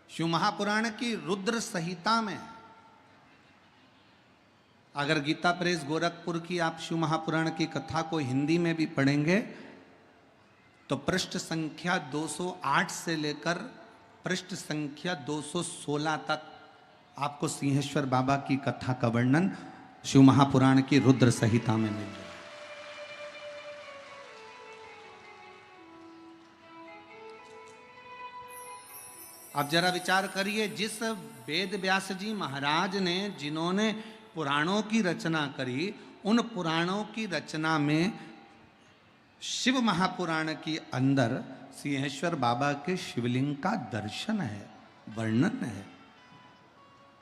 शिव महापुराण की रुद्र संहिता में, अगर गीता प्रेस गोरखपुर की आप शिव महापुराण की कथा को हिंदी में भी पढ़ेंगे तो पृष्ठ संख्या 208 से लेकर पृष्ठ संख्या 216 तक आपको सिंहेश्वर बाबा की कथा का वर्णन शिव महापुराण की रुद्र संहिता में मिल जाएगा। अब जरा विचार करिए, जिस वेद व्यास जी महाराज ने, जिन्होंने पुराणों की रचना करी, उन पुराणों की रचना में शिव महापुराण के अंदर सिंहेश्वर बाबा के शिवलिंग का दर्शन है, वर्णन है।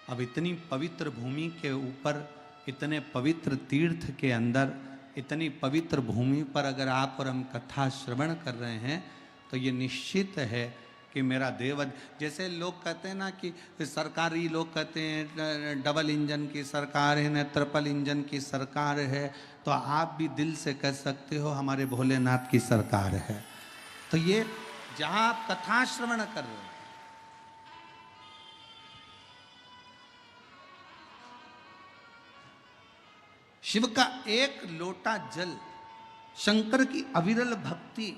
अब इतनी पवित्र भूमि के ऊपर, इतने पवित्र तीर्थ के अंदर, इतनी पवित्र भूमि पर अगर आप और हम कथा श्रवण कर रहे हैं तो ये निश्चित है कि मेरा देव, जैसे लोग कहते हैं ना कि सरकारी लोग कहते हैं डबल इंजन की सरकार है, न ट्रिपल इंजन की सरकार है, तो आप भी दिल से कह सकते हो हमारे भोलेनाथ की सरकार है। तो ये जहां आप कथा श्रवण कर रहे हो, शिव का एक लोटा जल, शंकर की अविरल भक्ति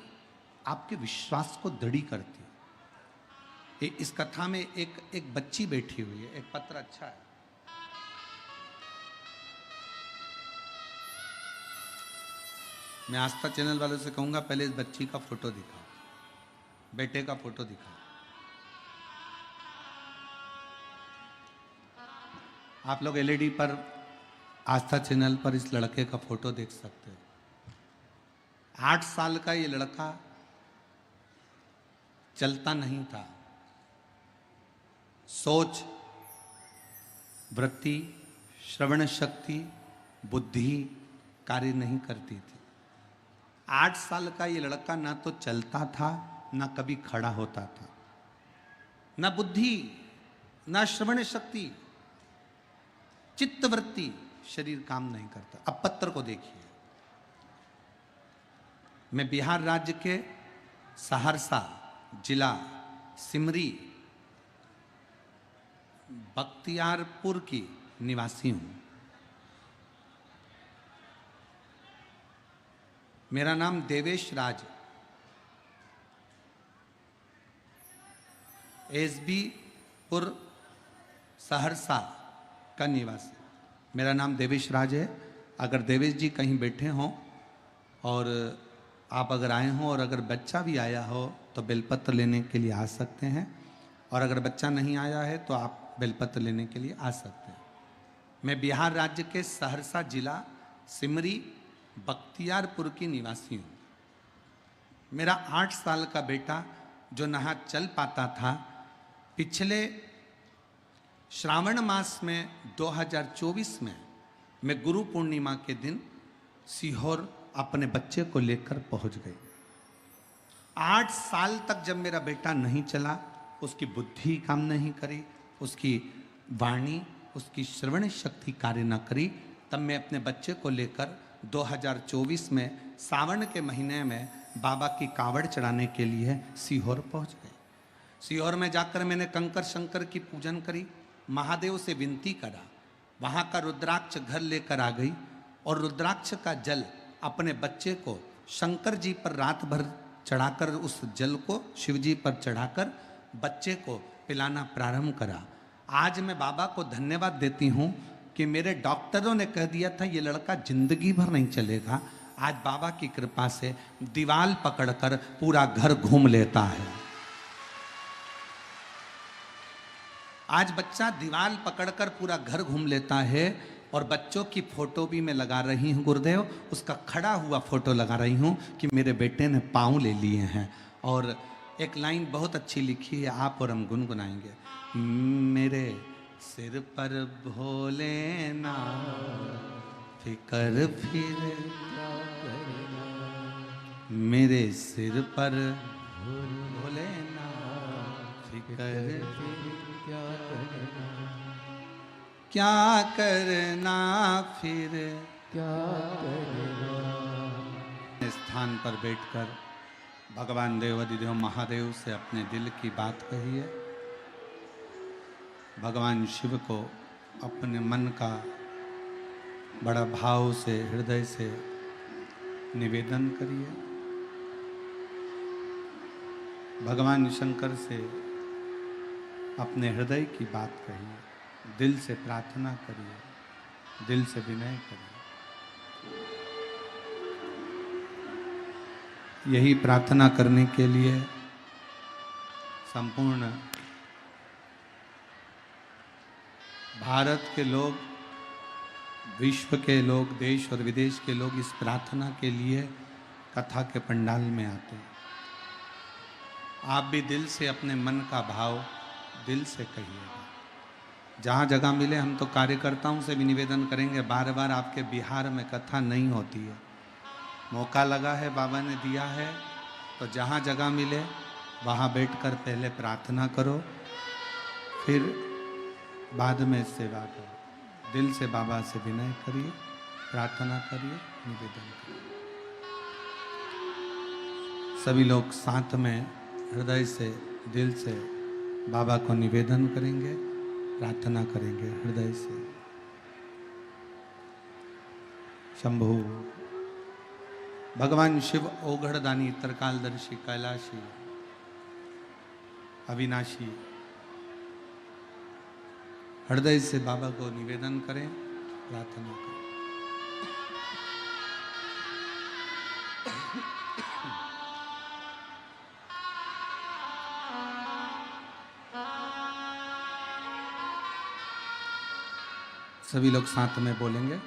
आपके विश्वास को दृढ़ी करती है। इस कथा में एक बच्ची बैठी हुई है, एक पत्र अच्छा है। मैं आस्था चैनल वालों से कहूंगा पहले इस बच्ची का फोटो दिखाओ, बेटे का फोटो दिखाओ। आप लोग एलईडी पर आस्था चैनल पर इस लड़के का फोटो देख सकते हो। 8 साल का ये लड़का चलता नहीं था, सोच, वृत्ति, श्रवण शक्ति, बुद्धि कार्य नहीं करती थी। 8 साल का ये लड़का ना तो चलता था, ना कभी खड़ा होता था, ना बुद्धि, ना श्रवण शक्ति, चित्तवृत्ति, शरीर काम नहीं करता। अब पत्र को देखिए। मैं बिहार राज्य के सहरसा जिला सिमरी बख्तियारपुर की निवासी हूं। मेरा नाम देवेश राज, एसबी पुर सहरसा का निवासी। मेरा नाम देवेश राज है। अगर देवेश जी कहीं बैठे हों और आप अगर आए हों और अगर बच्चा भी आया हो तो बेलपत्र लेने के लिए आ सकते हैं, और अगर बच्चा नहीं आया है तो आप बेलपत्र लेने के लिए आ सकते हैं। मैं बिहार राज्य के सहरसा जिला सिमरी बख्तियारपुर की निवासी हूँ। मेरा 8 साल का बेटा जो नहा चल पाता था, पिछले श्रावण मास में 2024 में मैं गुरु पूर्णिमा के दिन सीहोर अपने बच्चे को लेकर पहुंच गई। 8 साल तक जब मेरा बेटा नहीं चला, उसकी बुद्धि काम नहीं करी, उसकी वाणी, उसकी श्रवण शक्ति कार्य न करी, तब मैं अपने बच्चे को लेकर 2024 में सावन के महीने में बाबा की कावड़ चढ़ाने के लिए सीहोर पहुंच गए। सीहोर में जाकर मैंने कंकर शंकर की पूजन करी, महादेव से विनती करा, वहाँ का रुद्राक्ष घर लेकर आ गई और रुद्राक्ष का जल अपने बच्चे को शंकर जी पर रात भर चढ़ाकर, उस जल को शिव जी पर चढ़ाकर बच्चे को पिलाना प्रारंभ करा। आज मैं बाबा को धन्यवाद देती हूँ कि मेरे डॉक्टरों ने कह दिया था ये लड़का जिंदगी भर नहीं चलेगा, आज बाबा की कृपा से दीवाल पकड़कर पूरा घर घूम लेता है। आज बच्चा दीवाल पकड़कर पूरा घर घूम लेता है और बच्चों की फोटो भी मैं लगा रही हूँ गुरुदेव, उसका खड़ा हुआ फोटो लगा रही हूँ कि मेरे बेटे ने पाँव ले लिए हैं। और एक लाइन बहुत अच्छी लिखी है, आप और हम गुनगुनाएंगे। मेरे सिर पर भोलेनाथ फिकर फिर, मेरे सिर पर भोलेनाथ फिकर क्या करना फिर क्या करना। स्थान पर बैठकर भगवान देवाधिदेव महादेव से अपने दिल की बात कही है। भगवान शिव को अपने मन का बड़ा भाव से, हृदय से निवेदन करिए। भगवान शंकर से अपने हृदय की बात कहिए, दिल से प्रार्थना करिए, दिल से विनय करिए। यही प्रार्थना करने के लिए संपूर्ण भारत के लोग, विश्व के लोग, देश और विदेश के लोग इस प्रार्थना के लिए कथा के पंडाल में आते हैं। आप भी दिल से अपने मन का भाव दिल से कहिएगा। जहाँ जगह मिले, हम तो कार्यकर्ताओं से भी निवेदन करेंगे, बार बार आपके बिहार में कथा नहीं होती है, मौका लगा है, बाबा ने दिया है, तो जहाँ जगह मिले वहाँ बैठकर पहले प्रार्थना करो, फिर बाद में सेवा करो। दिल से बाबा से विनय करिए, प्रार्थना करिए, निवेदन करिए। सभी लोग साथ में हृदय से, दिल से बाबा को निवेदन करेंगे, प्रार्थना करेंगे हृदय से। शंभु भगवान शिव ओघड़दानी, त्रिकालदर्शी, कैलाशी, अविनाशी, हृदय से बाबा को निवेदन करें, प्रार्थना करें। सभी लोग साथ में बोलेंगे।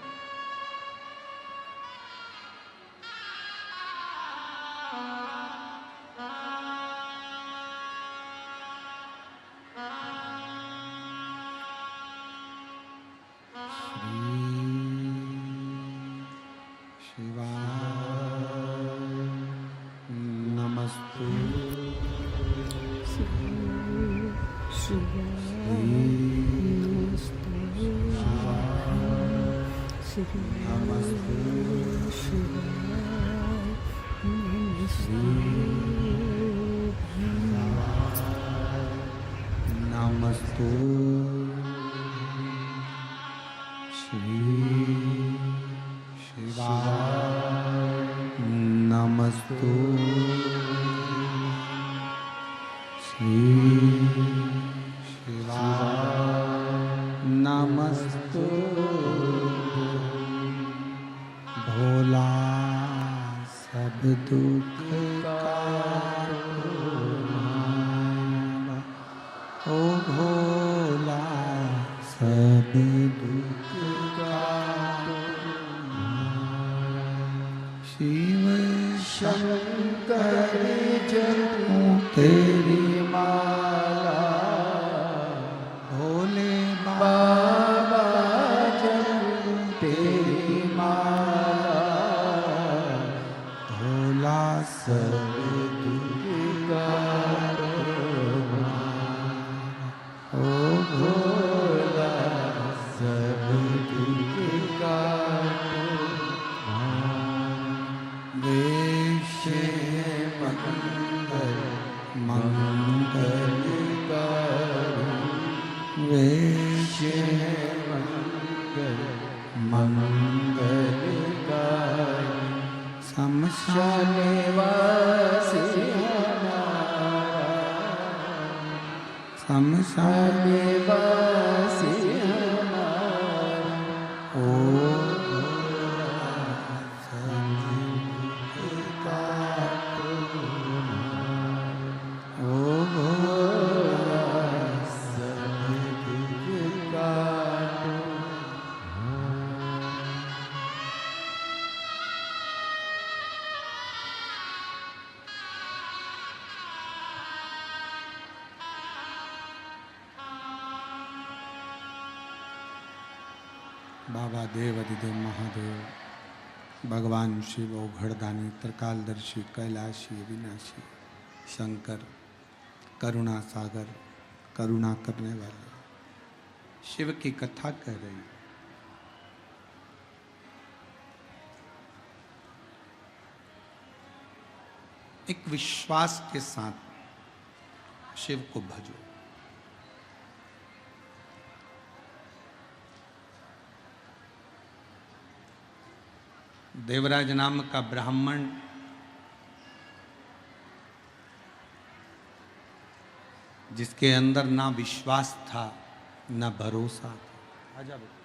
सब दुख शंकर जपूं तेरी माला, भोले बाबा जपूं तेरी माला, भोला सब दुख काटो ओ भोला, सब दुख काटो वेश मंगल मंगल करो, वेश मंगल मंगल करो, शमशान वासी शमशान वासी ओ ओ भोला बाबा देव अधिदेव महादेव भगवान शिव औघड़दानी त्रिकालदर्शी कैलाशी अविनाशी शंकर करुणा सागर करुणा करने वाले शिव की कथा कह रही। एक विश्वास के साथ शिव को भजो। देवराज नाम का ब्राह्मण जिसके अंदर ना विश्वास था ना भरोसा था। आजा बेटा।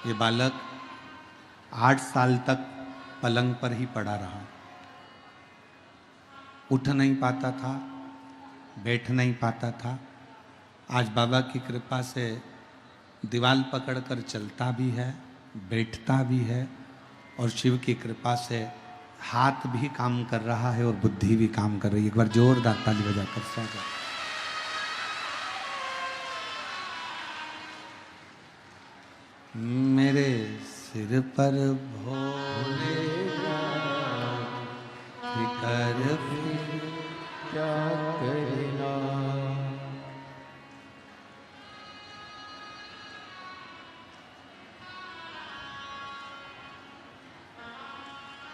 ये बालक 8 साल तक पलंग पर ही पड़ा रहा, उठ नहीं पाता था, बैठ नहीं पाता था। आज बाबा की कृपा से दीवार पकड़कर चलता भी है, बैठता भी है और शिव की कृपा से हाथ भी काम कर रहा है और बुद्धि भी काम कर रही है। एक बार जोरदार ताली बजाकर स्वागत। मेरे सिर पर भोले फिकर फिर क्या करना,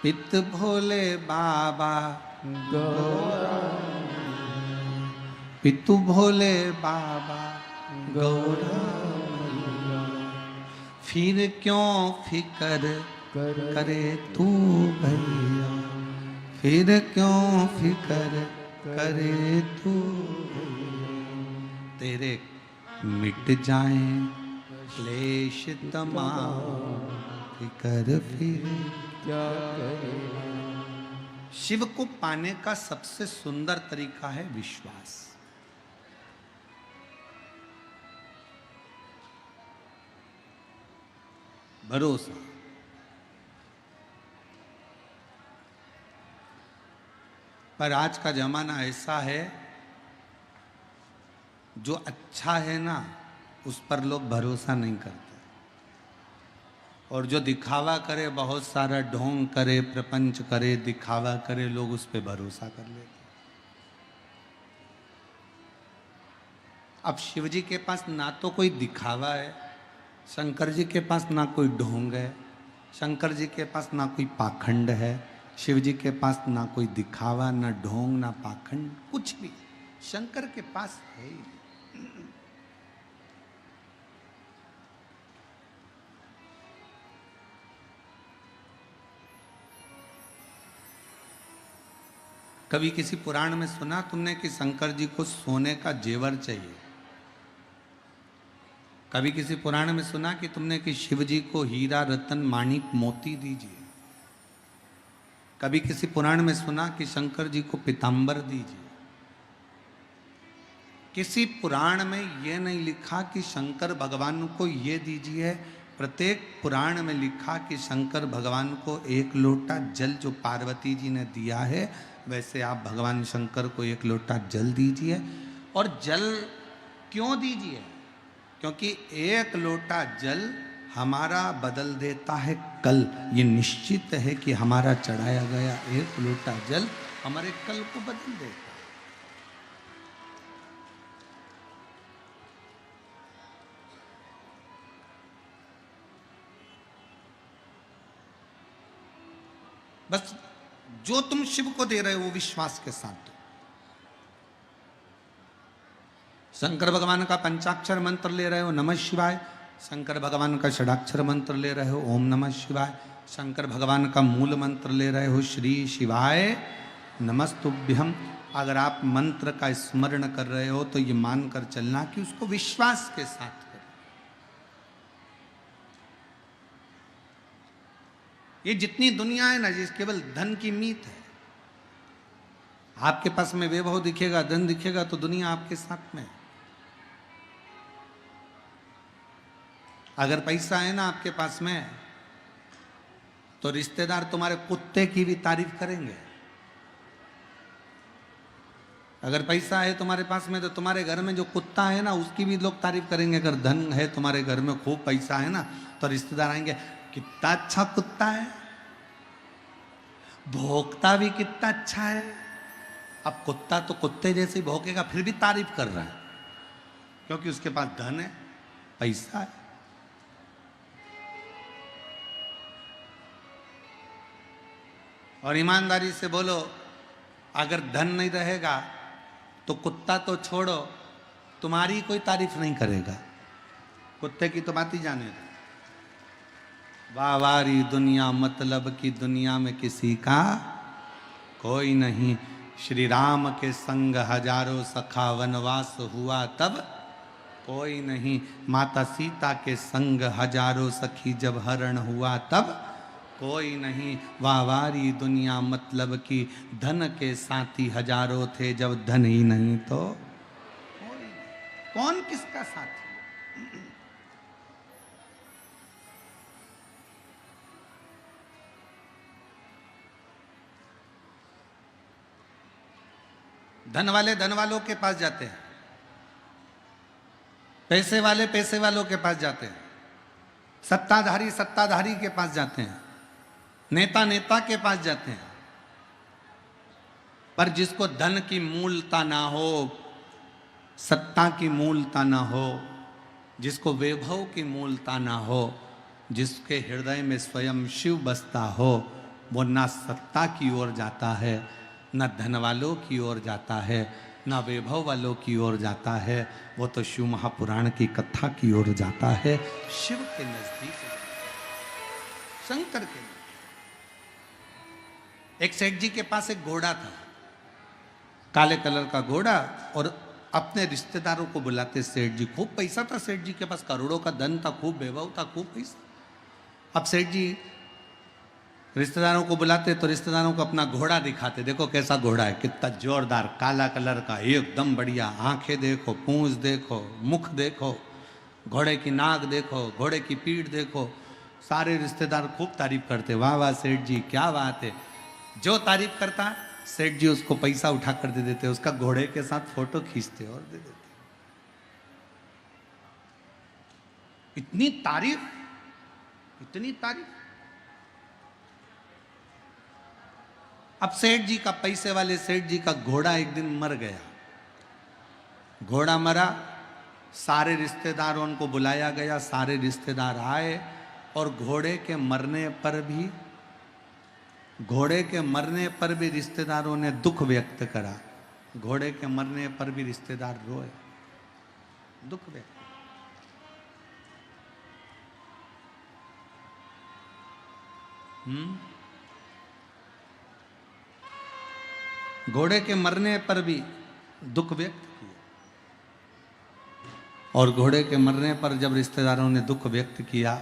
पित भोले बाबा गौरांग, पितु भोले बाबा गौरांग, फिर क्यों फिकर करे तू भैया, फिर क्यों फिकर करे तू तेरे मिट जाए क्लेश तमाम, फिकर फिर क्या करना। शिव को पाने का सबसे सुंदर तरीका है विश्वास। भरोसा। पर आज का जमाना ऐसा है, जो अच्छा है ना उस पर लोग भरोसा नहीं करते, और जो दिखावा करे, बहुत सारा ढोंग करे, प्रपंच करे, दिखावा करे, लोग उस पर भरोसा कर लेते। अब शिव जी के पास ना तो कोई दिखावा है, शंकर जी के पास ना कोई ढोंग है, शंकर जी के पास ना कोई पाखंड है, शिव जी के पास ना कोई दिखावा, ना ढोंग, ना पाखंड, कुछ भी शंकर के पास है ही नहीं। कभी किसी पुराण में सुना तुमने कि शंकर जी को सोने का जेवर चाहिए? कभी किसी पुराण में सुना कि तुमने कि शिव जी को हीरा रतन माणिक मोती दीजिए? कभी किसी पुराण में सुना कि शंकर जी को पीतांबर दीजिए? किसी पुराण में यह नहीं लिखा कि शंकर भगवान को ये दीजिए। प्रत्येक पुराण में लिखा कि शंकर भगवान को एक लोटा जल जो पार्वती जी ने दिया है, वैसे आप भगवान शंकर को एक लोटा जल दीजिए। और जल क्यों दीजिए? क्योंकि एक लोटा जल हमारा बदल देता है कल। ये निश्चित है कि हमारा चढ़ाया गया एक लोटा जल हमारे कल को बदल देता है। बस जो तुम शिव को दे रहे हो वो विश्वास के साथ दो। शंकर भगवान का पंचाक्षर मंत्र ले रहे हो, नमः शिवाय। शंकर भगवान का षडाक्षर मंत्र ले रहे हो, ओम नमः शिवाय। शंकर भगवान का मूल मंत्र ले रहे हो, श्री शिवाय नमस्तुभ्यम। अगर आप मंत्र का स्मरण कर रहे हो तो ये मानकर चलना कि उसको विश्वास के साथ करो। ये जितनी दुनिया है ना, ये केवल धन की मीत है। आपके पास में वैभव दिखेगा, धन दिखेगा तो दुनिया आपके साथ में है। अगर पैसा है ना आपके पास में तो रिश्तेदार तुम्हारे कुत्ते की भी तारीफ करेंगे। अगर पैसा है तुम्हारे पास में तो तुम्हारे घर में जो कुत्ता है ना उसकी भी लोग तारीफ करेंगे। अगर धन है तुम्हारे घर में, खूब पैसा है ना, तो रिश्तेदार आएंगे, कितना अच्छा कुत्ता है, भौंकता भी कितना अच्छा है। अब कुत्ता तो कुत्ते जैसे भौंकेगा फिर भी तारीफ कर रहा है, क्योंकि उसके पास धन है, पैसा है। और ईमानदारी से बोलो, अगर धन नहीं रहेगा तो कुत्ता तो छोड़ो, तुम्हारी कोई तारीफ नहीं करेगा। कुत्ते की तो बात ही जाने दो। वावारी दुनिया, मतलब की दुनिया में किसी का कोई नहीं। श्री राम के संग हजारों सखा वनवास हुआ तब कोई नहीं। माता सीता के संग हजारों सखी जब हरण हुआ तब कोई नहीं। वावारी दुनिया, मतलब की धन के साथी हजारों थे, जब धन ही नहीं तो कोई नहीं। कौन किसका साथी? धन वाले धन वालों के पास जाते हैं, पैसे वाले पैसे वालों के पास जाते हैं, सत्ताधारी सत्ताधारी के पास जाते हैं, नेता नेता के पास जाते हैं। पर जिसको धन की मूलता ना हो, सत्ता की मूलता ना हो, जिसको वैभव की मूलता ना हो, जिसके हृदय में स्वयं शिव बसता हो, वो ना सत्ता की ओर जाता है, ना धन वालों की ओर जाता है, ना वैभव वालों की ओर जाता है। वो तो शिव महापुराण की कथा की ओर जाता है, शिव के नजदीक, शंकर के। एक सेठ जी के पास एक घोड़ा था, काले कलर का घोड़ा, और अपने रिश्तेदारों को बुलाते सेठ जी। खूब पैसा था सेठ जी के पास, करोड़ों का धन था, खूब वैभव था, खूब पैसा। अब सेठ जी रिश्तेदारों को बुलाते तो रिश्तेदारों को अपना घोड़ा दिखाते, देखो कैसा घोड़ा है, कितना जोरदार, काला कलर का, एकदम बढ़िया, आंखें देखो, पूंछ देखो, मुख देखो, घोड़े की नाक देखो, घोड़े की पीठ देखो। सारे रिश्तेदार खूब तारीफ करते, वाह वाह सेठ जी क्या बात है। जो तारीफ करता सेठ जी उसको पैसा उठा कर दे देते, उसका घोड़े के साथ फोटो खींचते और दे देते। इतनी तारीफ, इतनी तारीफ। अब सेठ जी का, पैसे वाले सेठ जी का घोड़ा एक दिन मर गया। घोड़ा मरा, सारे रिश्तेदारों को बुलाया गया, सारे रिश्तेदार आए, और घोड़े के मरने पर भी घोड़े के मरने पर भी रिश्तेदारों ने दुख व्यक्त करा। घोड़े के मरने पर भी रिश्तेदार रोए, दुख व्यक्त। घोड़े के मरने पर भी दुख व्यक्त किया। और घोड़े के मरने पर जब रिश्तेदारों ने दुख व्यक्त किया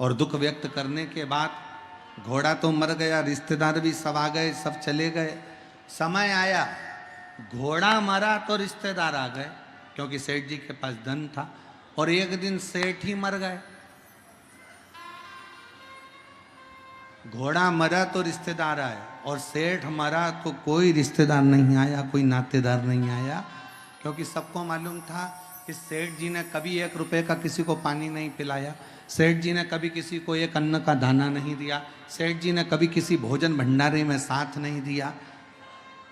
और दुख व्यक्त करने के बाद घोड़ा तो मर गया, रिश्तेदार भी सब आ गए, सब चले गए। समय आया, घोड़ा मरा तो रिश्तेदार आ गए, क्योंकि सेठ जी के पास धन था। और एक दिन सेठ ही मर गए। घोड़ा मरा तो रिश्तेदार आए, और सेठ मरा तो कोई रिश्तेदार नहीं आया, कोई नातेदार नहीं आया, क्योंकि सबको मालूम था कि सेठ जी ने कभी 1 रुपए का किसी को पानी नहीं पिलाया, सेठ जी ने कभी किसी को एक अन्न का दाना नहीं दिया, सेठ जी ने कभी किसी भोजन भंडारे में साथ नहीं दिया।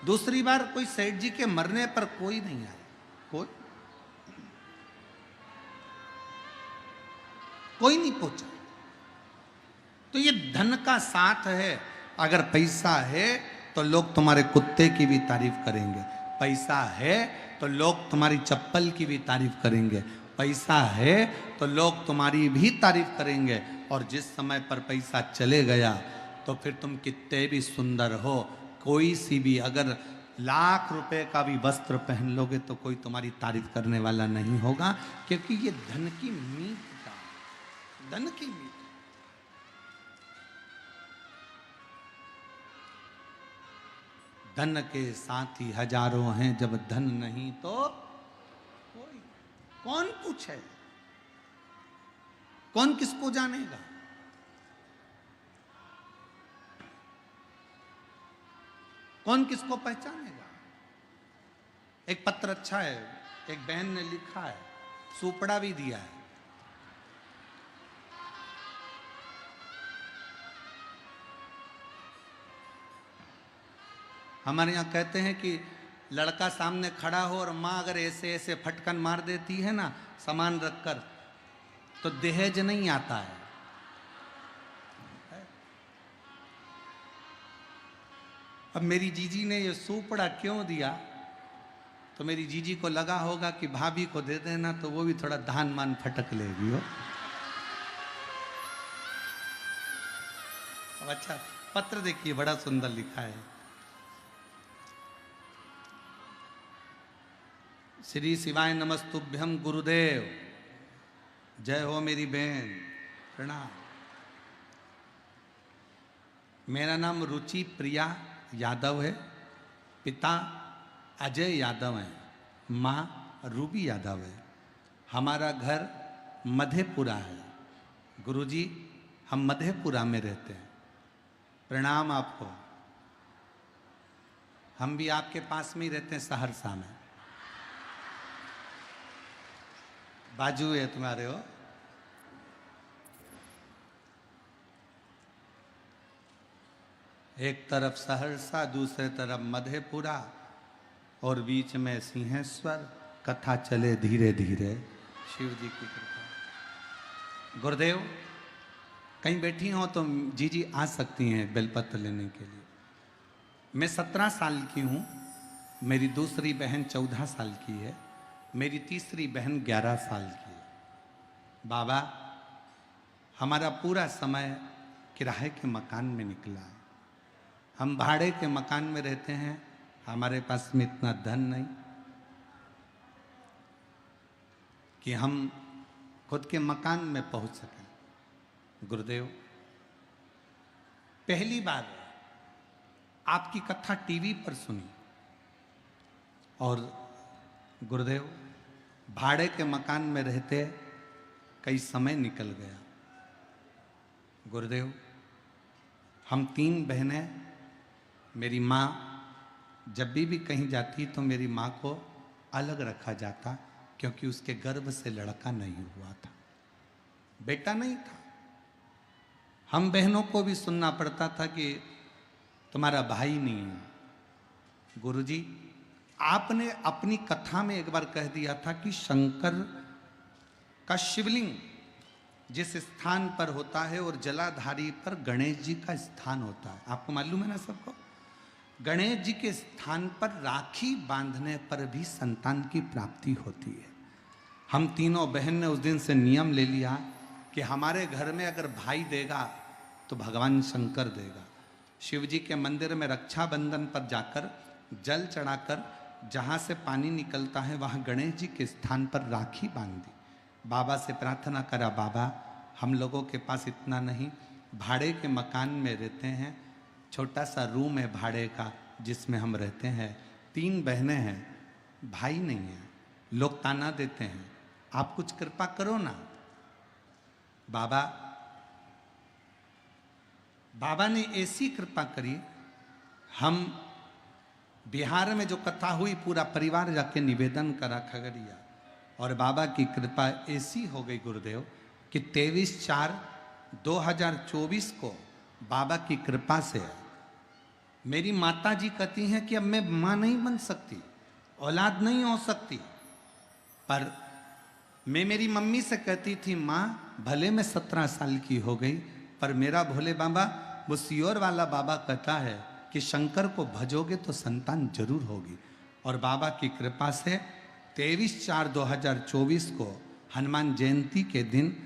दूसरी बार कोई सेठ जी के मरने पर कोई नहीं आया, कोई नहीं पहुंचा। तो ये धन का साथ है। अगर पैसा है तो लोग तुम्हारे कुत्ते की भी तारीफ करेंगे, पैसा है तो लोग तुम्हारी चप्पल की भी तारीफ करेंगे, पैसा है तो लोग तुम्हारी भी तारीफ करेंगे। और जिस समय पर पैसा चले गया तो फिर तुम कितने भी सुंदर हो, कोई सी भी अगर लाख रुपए का भी वस्त्र पहन लोगे तो कोई तुम्हारी तारीफ करने वाला नहीं होगा, क्योंकि ये धन की मीत का, धन की मीत। धन के साथी हजारों हैं, जब धन नहीं तो कोई। कौन पूछे, कौन किसको जानेगा? कौन किसको पहचानेगा? एक पत्र अच्छा है, एक बहन ने लिखा है, सुपड़ा भी दिया है। हमारे यहाँ कहते हैं कि लड़का सामने खड़ा हो और माँ अगर ऐसे ऐसे फटकन मार देती है ना सामान रखकर, तो दहेज नहीं आता है। अब मेरी जीजी ने ये सुपड़ा क्यों दिया, तो मेरी जीजी को लगा होगा कि भाभी को दे देना तो वो भी थोड़ा धान मान फटक लेगी हो। अब अच्छा पत्र देखिए, बड़ा सुंदर लिखा है। श्री शिवाय नमस्तुभ्यम गुरुदेव, जय हो मेरी बहन, प्रणाम। मेरा नाम रुचि प्रिया यादव है, पिता अजय यादव हैं, माँ रूबी यादव है। हमारा घर मधेपुरा है। गुरुजी हम मधेपुरा में रहते हैं। प्रणाम आपको। हम भी आपके पास में ही रहते हैं, सहरसा में, बाजू है तुम्हारे हो। एक तरफ सहरसा, दूसरे तरफ मधेपुरा, और बीच में सिंहेश्वर। कथा चले धीरे धीरे, शिव जी की कृपा। गुरुदेव कहीं बैठी हो तो जीजी आ सकती हैं बेलपत्र लेने के लिए। मैं 17 साल की हूँ, मेरी दूसरी बहन 14 साल की है, मेरी तीसरी बहन 11 साल की है। बाबा हमारा पूरा समय किराए के मकान में निकला है। हम भाड़े के मकान में रहते हैं, हमारे पास में इतना धन नहीं कि हम खुद के मकान में पहुंच सकें। गुरुदेव पहली बार आपकी कथा टीवी पर सुनी, और गुरुदेव भाड़े के मकान में रहते कई समय निकल गया। गुरुदेव हम 3 बहनें, मेरी माँ जब भी कहीं जाती तो मेरी माँ को अलग रखा जाता, क्योंकि उसके गर्भ से लड़का नहीं हुआ था, बेटा नहीं था। हम बहनों को भी सुनना पड़ता था कि तुम्हारा भाई नहीं है। गुरुजी आपने अपनी कथा में एक बार कह दिया था कि शंकर का शिवलिंग जिस स्थान पर होता है और जलाधारी पर गणेश जी का स्थान होता है। आपको मालूम है ना सबको? गणेश जी के स्थान पर राखी बांधने पर भी संतान की प्राप्ति होती है। हम तीनों बहन ने उस दिन से नियम ले लिया कि हमारे घर में अगर भाई देगा तो भगवान शंकर देगा। शिव जी के मंदिर में रक्षाबंधन पर जाकर जल चढ़ाकर जहाँ से पानी निकलता है वहाँ गणेश जी के स्थान पर राखी बांध दी। बाबा से प्रार्थना करा, बाबा हम लोगों के पास इतना नहीं, भाड़े के मकान में रहते हैं, छोटा सा रूम है भाड़े का जिसमें हम रहते हैं, 3 बहनें हैं, भाई नहीं है, लोग ताना देते हैं, आप कुछ कृपा करो ना। बाबा ने ऐसी कृपा करी, हम बिहार में जो कथा हुई पूरा परिवार जाके निवेदन करा खगड़िया, और बाबा की कृपा ऐसी हो गई गुरुदेव कि 23/4/2024 को बाबा की कृपा से मेरी माता जी कहती हैं कि अब मैं माँ नहीं बन सकती, औलाद नहीं हो सकती, पर मैं मेरी मम्मी से कहती थी माँ भले मैं 17 साल की हो गई पर मेरा भोले बाबा वो सियोर वाला बाबा कहता है कि शंकर को भजोगे तो संतान जरूर होगी। और बाबा की कृपा से 23/4/2024 को हनुमान जयंती के दिन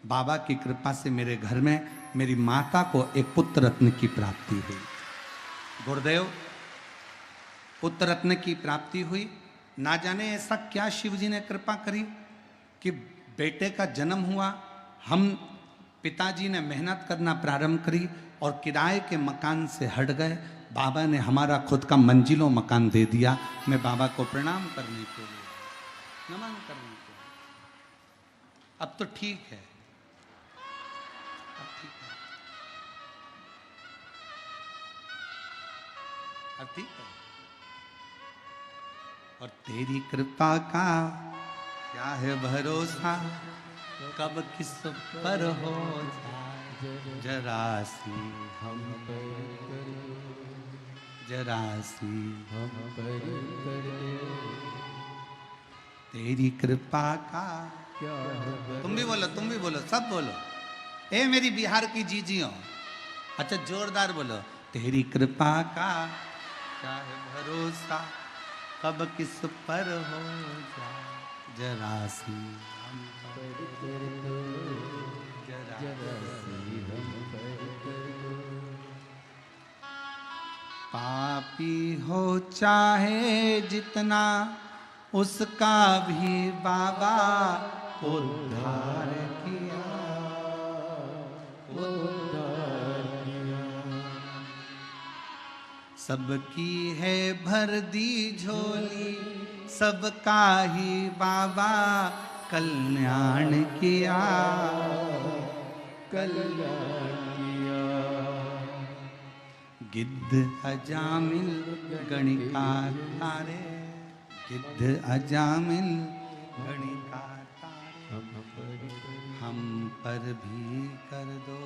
बाबा की कृपा से मेरे घर में मेरी माता को एक पुत्र रत्न की प्राप्ति हुई। गुरुदेव पुत्र रत्न की प्राप्ति हुई। ना जाने ऐसा क्या शिव जी ने कृपा करी कि बेटे का जन्म हुआ। हम पिताजी ने मेहनत करना प्रारंभ करी और किराए के मकान से हट गए। बाबा ने हमारा खुद का मंजिलों मकान दे दिया। मैं बाबा को प्रणाम करने के लिए, नमन करने के लिए। अब तो ठीक है, अब ठीक है, अब ठीक है। और तेरी कृपा का क्या है भरोसा, कब किस पर हो जरा सी हम पर करो, जरा सी हम पर करो, तेरी कृपा का क्या है तुम भी बोलो, तुम भी बोलो, सब बोलो। ए मेरी बिहार की जीजियों, अच्छा जोरदार बोलो। तेरी कृपा का क्या है भरोसा, कब किस पर हो जरा सी हम पर करो, जरा जरा सी हम पर करो। पापी हो चाहे जितना उसका भी बाबा उद्धार किया, उद्धार किया, सबकी है भर दी झोली, सबका ही बाबा कल्याण किया, कल्याण किया। गिद्ध अजामिल गणिका तारे, गिद्ध अजामिल गणिका तारे, हम पर भी कर दो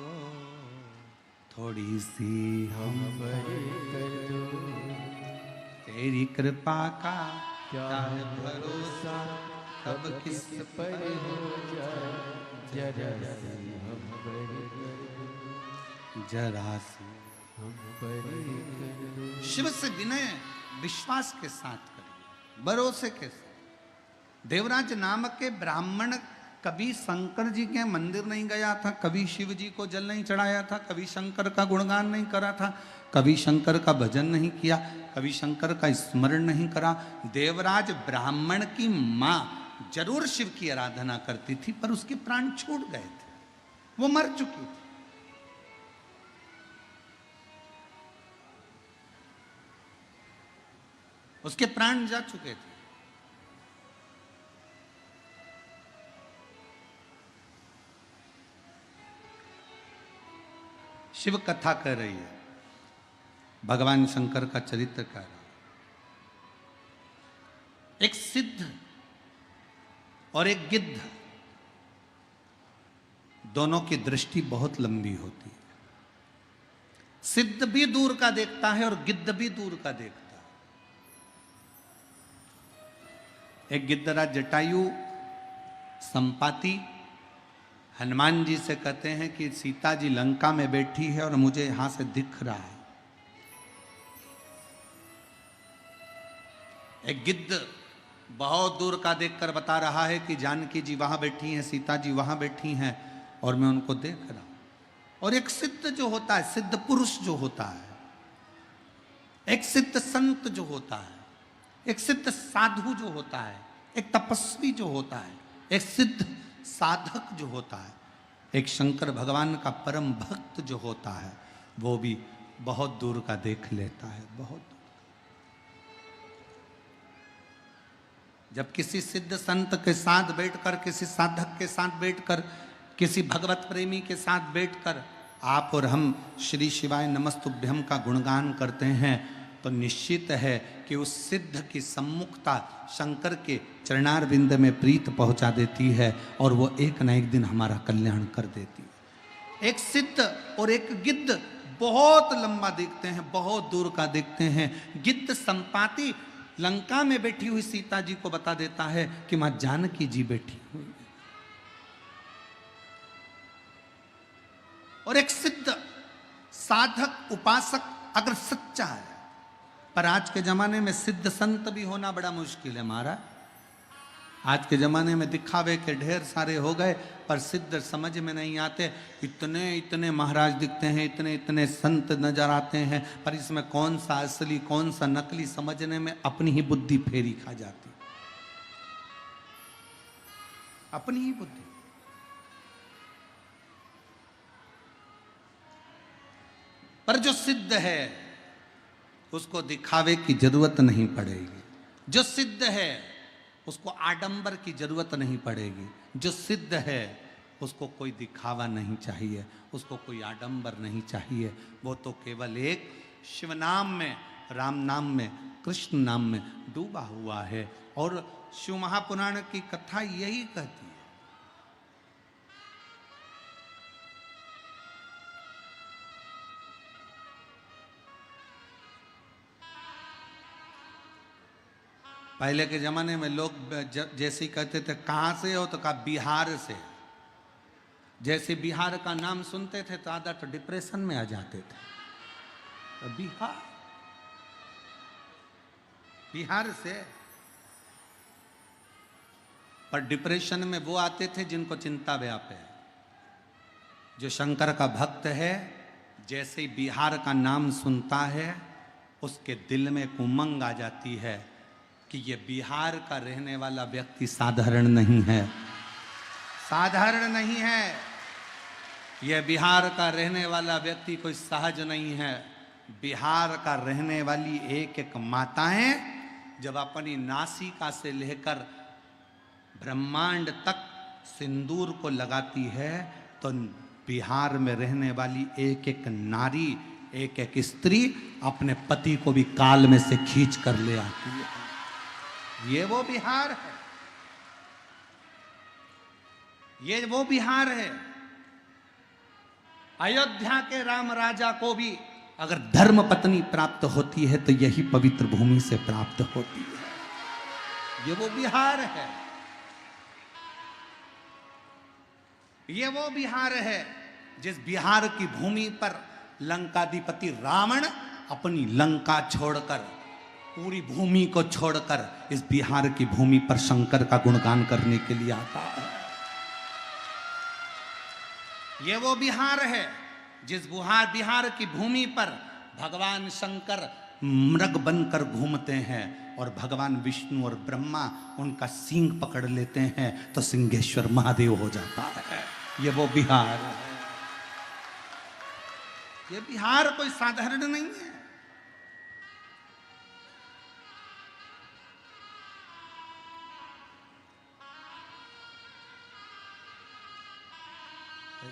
थोड़ी सी हम पर कर दो, तेरी कृपा का क्या है भरोसा, कब किस पर हो जाए जरा सी हम पर कर दो, जरा सी हम पर कर दो। शिव से विनय विश्वास के साथ करिए, भरोसे के साथ। देवराज नामक के ब्राह्मण कभी शंकर जी के मंदिर नहीं गया था, कभी शिव जी को जल नहीं चढ़ाया था, कभी शंकर का गुणगान नहीं करा था, कभी शंकर का भजन नहीं किया, कभी शंकर का स्मरण नहीं करा। देवराज ब्राह्मण की माँ जरूर शिव की आराधना करती थी पर उसके प्राण छूट गए थे, वो मर चुकी थी। उसके प्राण जा चुके थे। शिव कथा कह रही है, भगवान शंकर का चरित्र कह रहा है। एक सिद्ध और एक गिद्ध, दोनों की दृष्टि बहुत लंबी होती है। सिद्ध भी दूर का देखता है और गिद्ध भी दूर का देखता है। एक गिद्धराज जटायु संपाति हनुमान जी से कहते हैं कि सीता जी लंका में बैठी है और मुझे यहां से दिख रहा है। एक गिद्ध बहुत दूर का देखकर बता रहा है कि जानकी जी वहां बैठी हैं, सीता जी वहां बैठी हैं और मैं उनको देख रहा हूं। और एक सिद्ध जो होता है, सिद्ध पुरुष जो होता है, एक सिद्ध संत जो होता है, एक सिद्ध साधु जो होता है, एक तपस्वी जो होता है, एक सिद्ध साधक जो होता है, एक शंकर भगवान का परम भक्त जो होता है, वो भी बहुत दूर का देख लेता है, बहुत दूर। जब किसी सिद्ध संत के साथ बैठकर, किसी साधक के साथ बैठकर, किसी भगवत प्रेमी के साथ बैठकर आप और हम श्री शिवाय नमस्तुभ्यम का गुणगान करते हैं, तो निश्चित है कि उस सिद्ध की सम्मुखता शंकर के चरणार बिंद में प्रीत पहुंचा देती है और वो एक न एक दिन हमारा कल्याण कर देती है। एक सिद्ध और एक गिद्ध बहुत लंबा देखते हैं, बहुत दूर का देखते हैं। गिद्ध संपाति लंका में बैठी हुई सीता जी को बता देता है कि मां जानकी जी बैठी हुई है। और एक सिद्ध साधक उपासक अगर सच्चा है, पर आज के जमाने में सिद्ध संत भी होना बड़ा मुश्किल है महाराज। आज के जमाने में दिखावे के ढेर सारे हो गए, पर सिद्ध समझ में नहीं आते। इतने इतने महाराज दिखते हैं, इतने इतने संत नजर आते हैं, पर इसमें कौन सा असली कौन सा नकली समझने में अपनी ही बुद्धि फेरी खा जाती, अपनी ही बुद्धि। पर जो सिद्ध है उसको दिखावे की जरूरत नहीं पड़ेगी। जो सिद्ध है उसको आडंबर की जरूरत नहीं पड़ेगी। जो सिद्ध है उसको कोई दिखावा नहीं चाहिए, उसको कोई आडंबर नहीं चाहिए। वो तो केवल एक शिव नाम में, राम नाम में, कृष्ण नाम में डूबा हुआ है। और शिव महापुराण की कथा यही कहती है। पहले के जमाने में लोग जैसे कहते थे कहाँ से हो, तो कहा बिहार से। जैसे बिहार का नाम सुनते थे तो आधा तो डिप्रेशन में आ जाते थे। तो बिहार से। पर डिप्रेशन में वो आते थे जिनको चिंता व्याप है। जो शंकर का भक्त है, जैसे ही बिहार का नाम सुनता है उसके दिल में एक उमंग आ जाती है कि ये बिहार का रहने वाला व्यक्ति साधारण नहीं है, साधारण नहीं है। यह बिहार का रहने वाला व्यक्ति कोई सहज नहीं है। बिहार का रहने वाली एक एक माताएं जब अपनी नासिका से लेकर ब्रह्मांड तक सिंदूर को लगाती है, तो बिहार में रहने वाली एक एक नारी, एक एक स्त्री अपने पति को भी काल में से खींच कर ले आती है। ये वो बिहार है, ये वो बिहार है। अयोध्या के राम राजा को भी अगर धर्म पत्नी प्राप्त होती है तो यही पवित्र भूमि से प्राप्त होती है। ये वो बिहार है, ये वो बिहार है जिस बिहार की भूमि पर लंकाधिपति रावण अपनी लंका छोड़कर, पूरी भूमि को छोड़कर इस बिहार की भूमि पर शंकर का गुणगान करने के लिए आता है। ये वो बिहार है जिस बिहार की भूमि पर भगवान शंकर मृग बनकर घूमते हैं और भगवान विष्णु और ब्रह्मा उनका सींग पकड़ लेते हैं तो सिंहेश्वर महादेव हो जाता है। ये वो बिहार है। ये बिहार कोई साधारण नहीं है।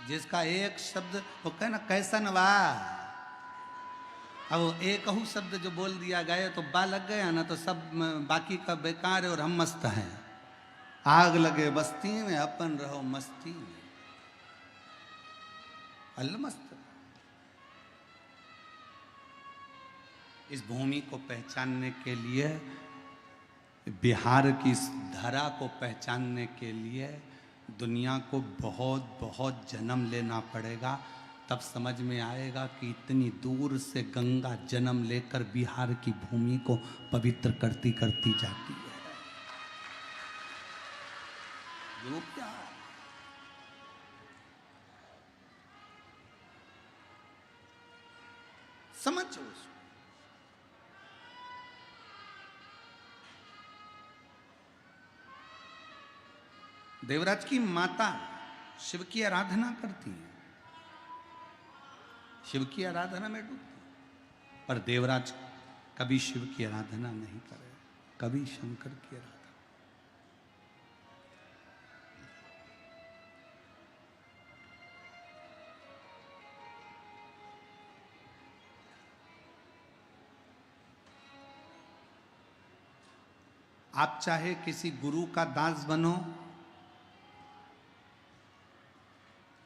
जिसका एक शब्द वो कहना कैसन वाह, अब एक ही शब्द जो बोल दिया गया तो बा लग गया ना, तो सब बाकी का बेकार है और हम मस्त हैं। आग लगे बस्ती में अपन रहो मस्ती में, अलमस्त। इस भूमि को पहचानने के लिए, बिहार की इस धरा को पहचानने के लिए दुनिया को बहुत बहुत जन्म लेना पड़ेगा, तब समझ में आएगा कि इतनी दूर से गंगा जन्म लेकर बिहार की भूमि को पवित्र करती करती जाती है। वो क्या है? समझो उसको। देवराज की माता शिव की आराधना करती है, शिव की आराधना में डूबती, पर देवराज कभी शिव की आराधना नहीं करे, कभी शंकर की आराधना। आप चाहे किसी गुरु का दास बनो,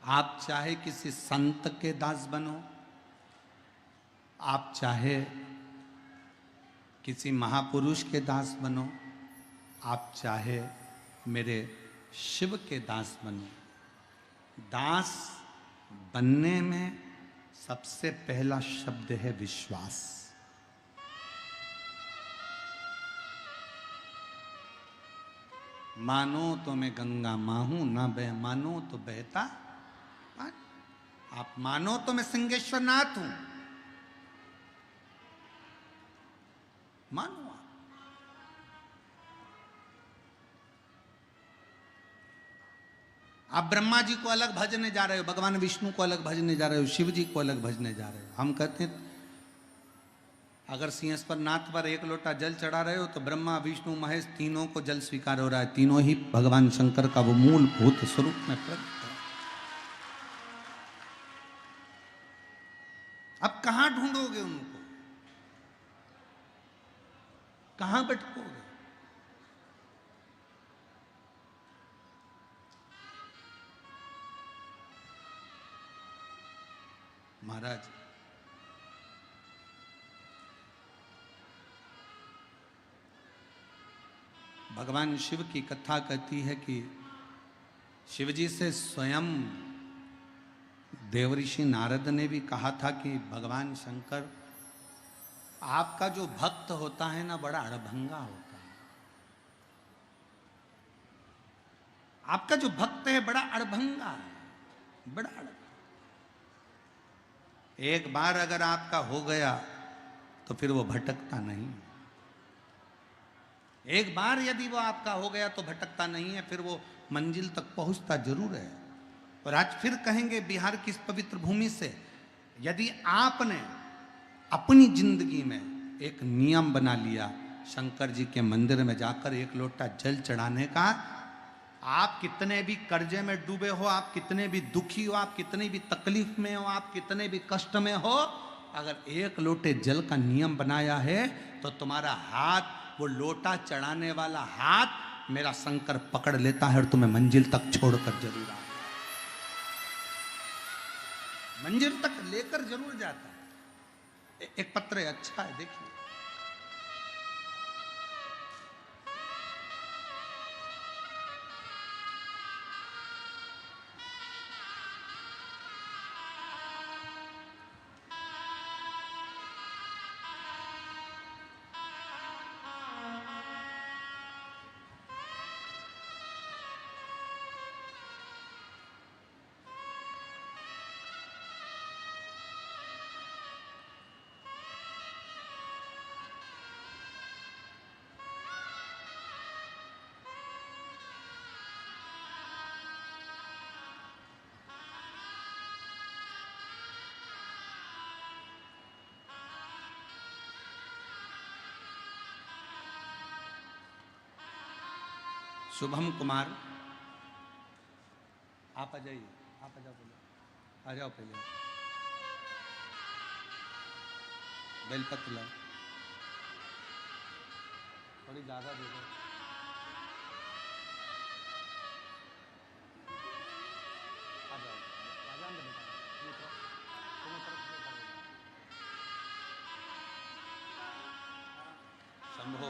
आप चाहे किसी संत के दास बनो, आप चाहे किसी महापुरुष के दास बनो, आप चाहे मेरे शिव के दास बनो, दास बनने में सबसे पहला शब्द है विश्वास। मानो तो मैं गंगा मां हूं, ना बह मानो तो बहता पानी। आप मानो तो मैं सिंहेश्वर नाथ हूं, मानो आप ब्रह्मा जी को अलग भजने जा रहे हो, भगवान विष्णु को अलग भजने जा रहे हो, शिव जी को अलग भजने जा रहे हो। हम कहते हैं अगर सिंहेश्वर नाथ पर एक लोटा जल चढ़ा रहे हो तो ब्रह्मा विष्णु महेश तीनों को जल स्वीकार हो रहा है, तीनों ही भगवान शंकर का वो मूलभूत स्वरूप में प्रकट है। अब कहां ढूंढोगे उनको, कहां भटकोगे? महाराज भगवान शिव की कथा कहती है कि शिव जी से स्वयं देवऋषि नारद ने भी कहा था कि भगवान शंकर आपका जो भक्त होता है ना बड़ा अड़भंगा होता है, आपका जो भक्त है बड़ा अड़भंगा है, बड़ा अड़भंगा। एक बार अगर आपका हो गया तो फिर वो भटकता नहीं, एक बार यदि वो आपका हो गया तो भटकता नहीं है, फिर वो मंजिल तक पहुंचता जरूर है। और आज फिर कहेंगे बिहार की इस पवित्र भूमि से, यदि आपने अपनी जिंदगी में एक नियम बना लिया शंकर जी के मंदिर में जाकर एक लोटा जल चढ़ाने का, आप कितने भी कर्जे में डूबे हो, आप कितने भी दुखी हो, आप कितनी भी तकलीफ में हो, आप कितने भी कष्ट में हो, अगर एक लोटे जल का नियम बनाया है तो तुम्हारा हाथ, वो लोटा चढ़ाने वाला हाथ मेरा शंकर पकड़ लेता है और तुम्हें मंजिल तक छोड़कर जरूर आता है, मंजिल तक लेकर जरूर जाता है। एक पत्र है, अच्छा है, देखिए। शुभम कुमार, आप आ जाइए, आप आ जाओ, पहले आ जाओ, पहले बेलपत्र लाओ, थोड़ी ज़्यादा दे दो। आ जाओ, आ जाओ बेटा, तुम शंभो,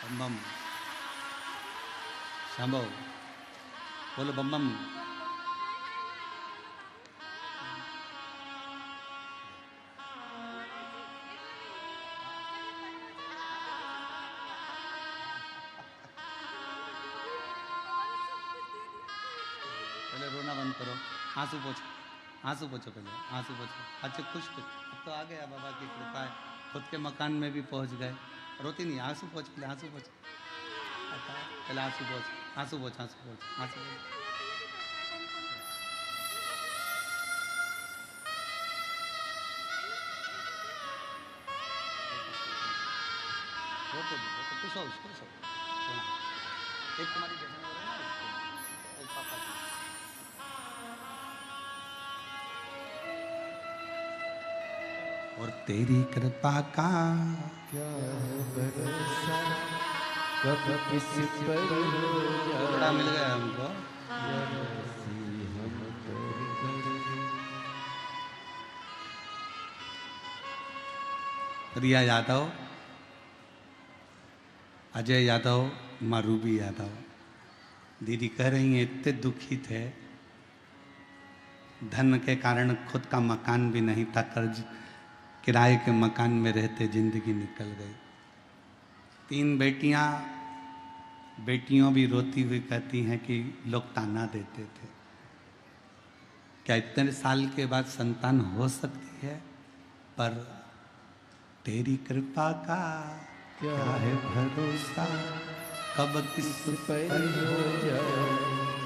शंभम शांभो बोलो बम बम। पहले रोना बंद करो, आंसू पोछो, आंसू पोछो, पहले आंसू पोछो। अच्छा खुश कुछ अब तो आ गया, बाबा की कृपा है, खुद के मकान में भी पहुंच गए। रोती नहीं, आंसू पोछ, पहले आंसू पोछ, पहले आंसू पोछ, आंसू पोछ, आंसू पोछ, आंसू पोछ। खुश हो, खुश हो। एक तुम्हारी जैसे हो रहा है ना, एक पापा की। और तेरी कृपा का क्या है भरोसा, कब किस पर हो जाए, टुकड़ा मिल गया हमको। जरा सी हम कर। रिया यादव, अजय यादव, माँ रूबी यादव दीदी कह रही हैं इतने दुखी थे, धन के कारण खुद का मकान भी नहीं था, कर्ज किराए के मकान में रहते जिंदगी निकल गई। 3 बेटियां, बेटियों भी रोती हुई कहती हैं कि लोग ताना देते थे। क्या इतने साल के बाद संतान हो सकती है? पर तेरी कृपा का क्या है भरोसा, कब किस पर हो जाए,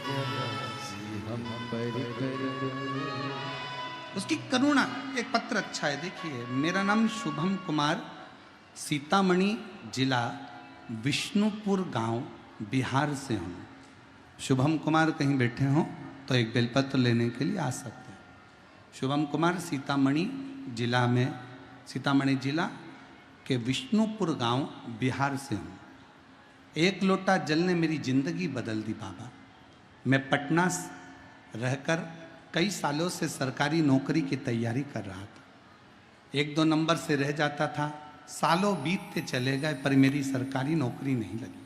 जरा सी हम पर कर। उसकी करुणा। एक पत्र अच्छा है, देखिए। मेरा नाम शुभम कुमार, सीतामढ़ी जिला विष्णुपुर गांव, बिहार से हूँ। शुभम कुमार कहीं बैठे हों तो एक बेलपत्र लेने के लिए आ सकते हैं। शुभम कुमार सीतामढ़ी जिला में, सीतामढ़ी जिला के विष्णुपुर गांव, बिहार से हूँ। एक लोटा जल ने मेरी जिंदगी बदल दी बाबा। मैं पटना रहकर कई सालों से सरकारी नौकरी की तैयारी कर रहा था। 1-2 नंबर से रह जाता था, सालों बीतते चले गए पर मेरी सरकारी नौकरी नहीं लगी।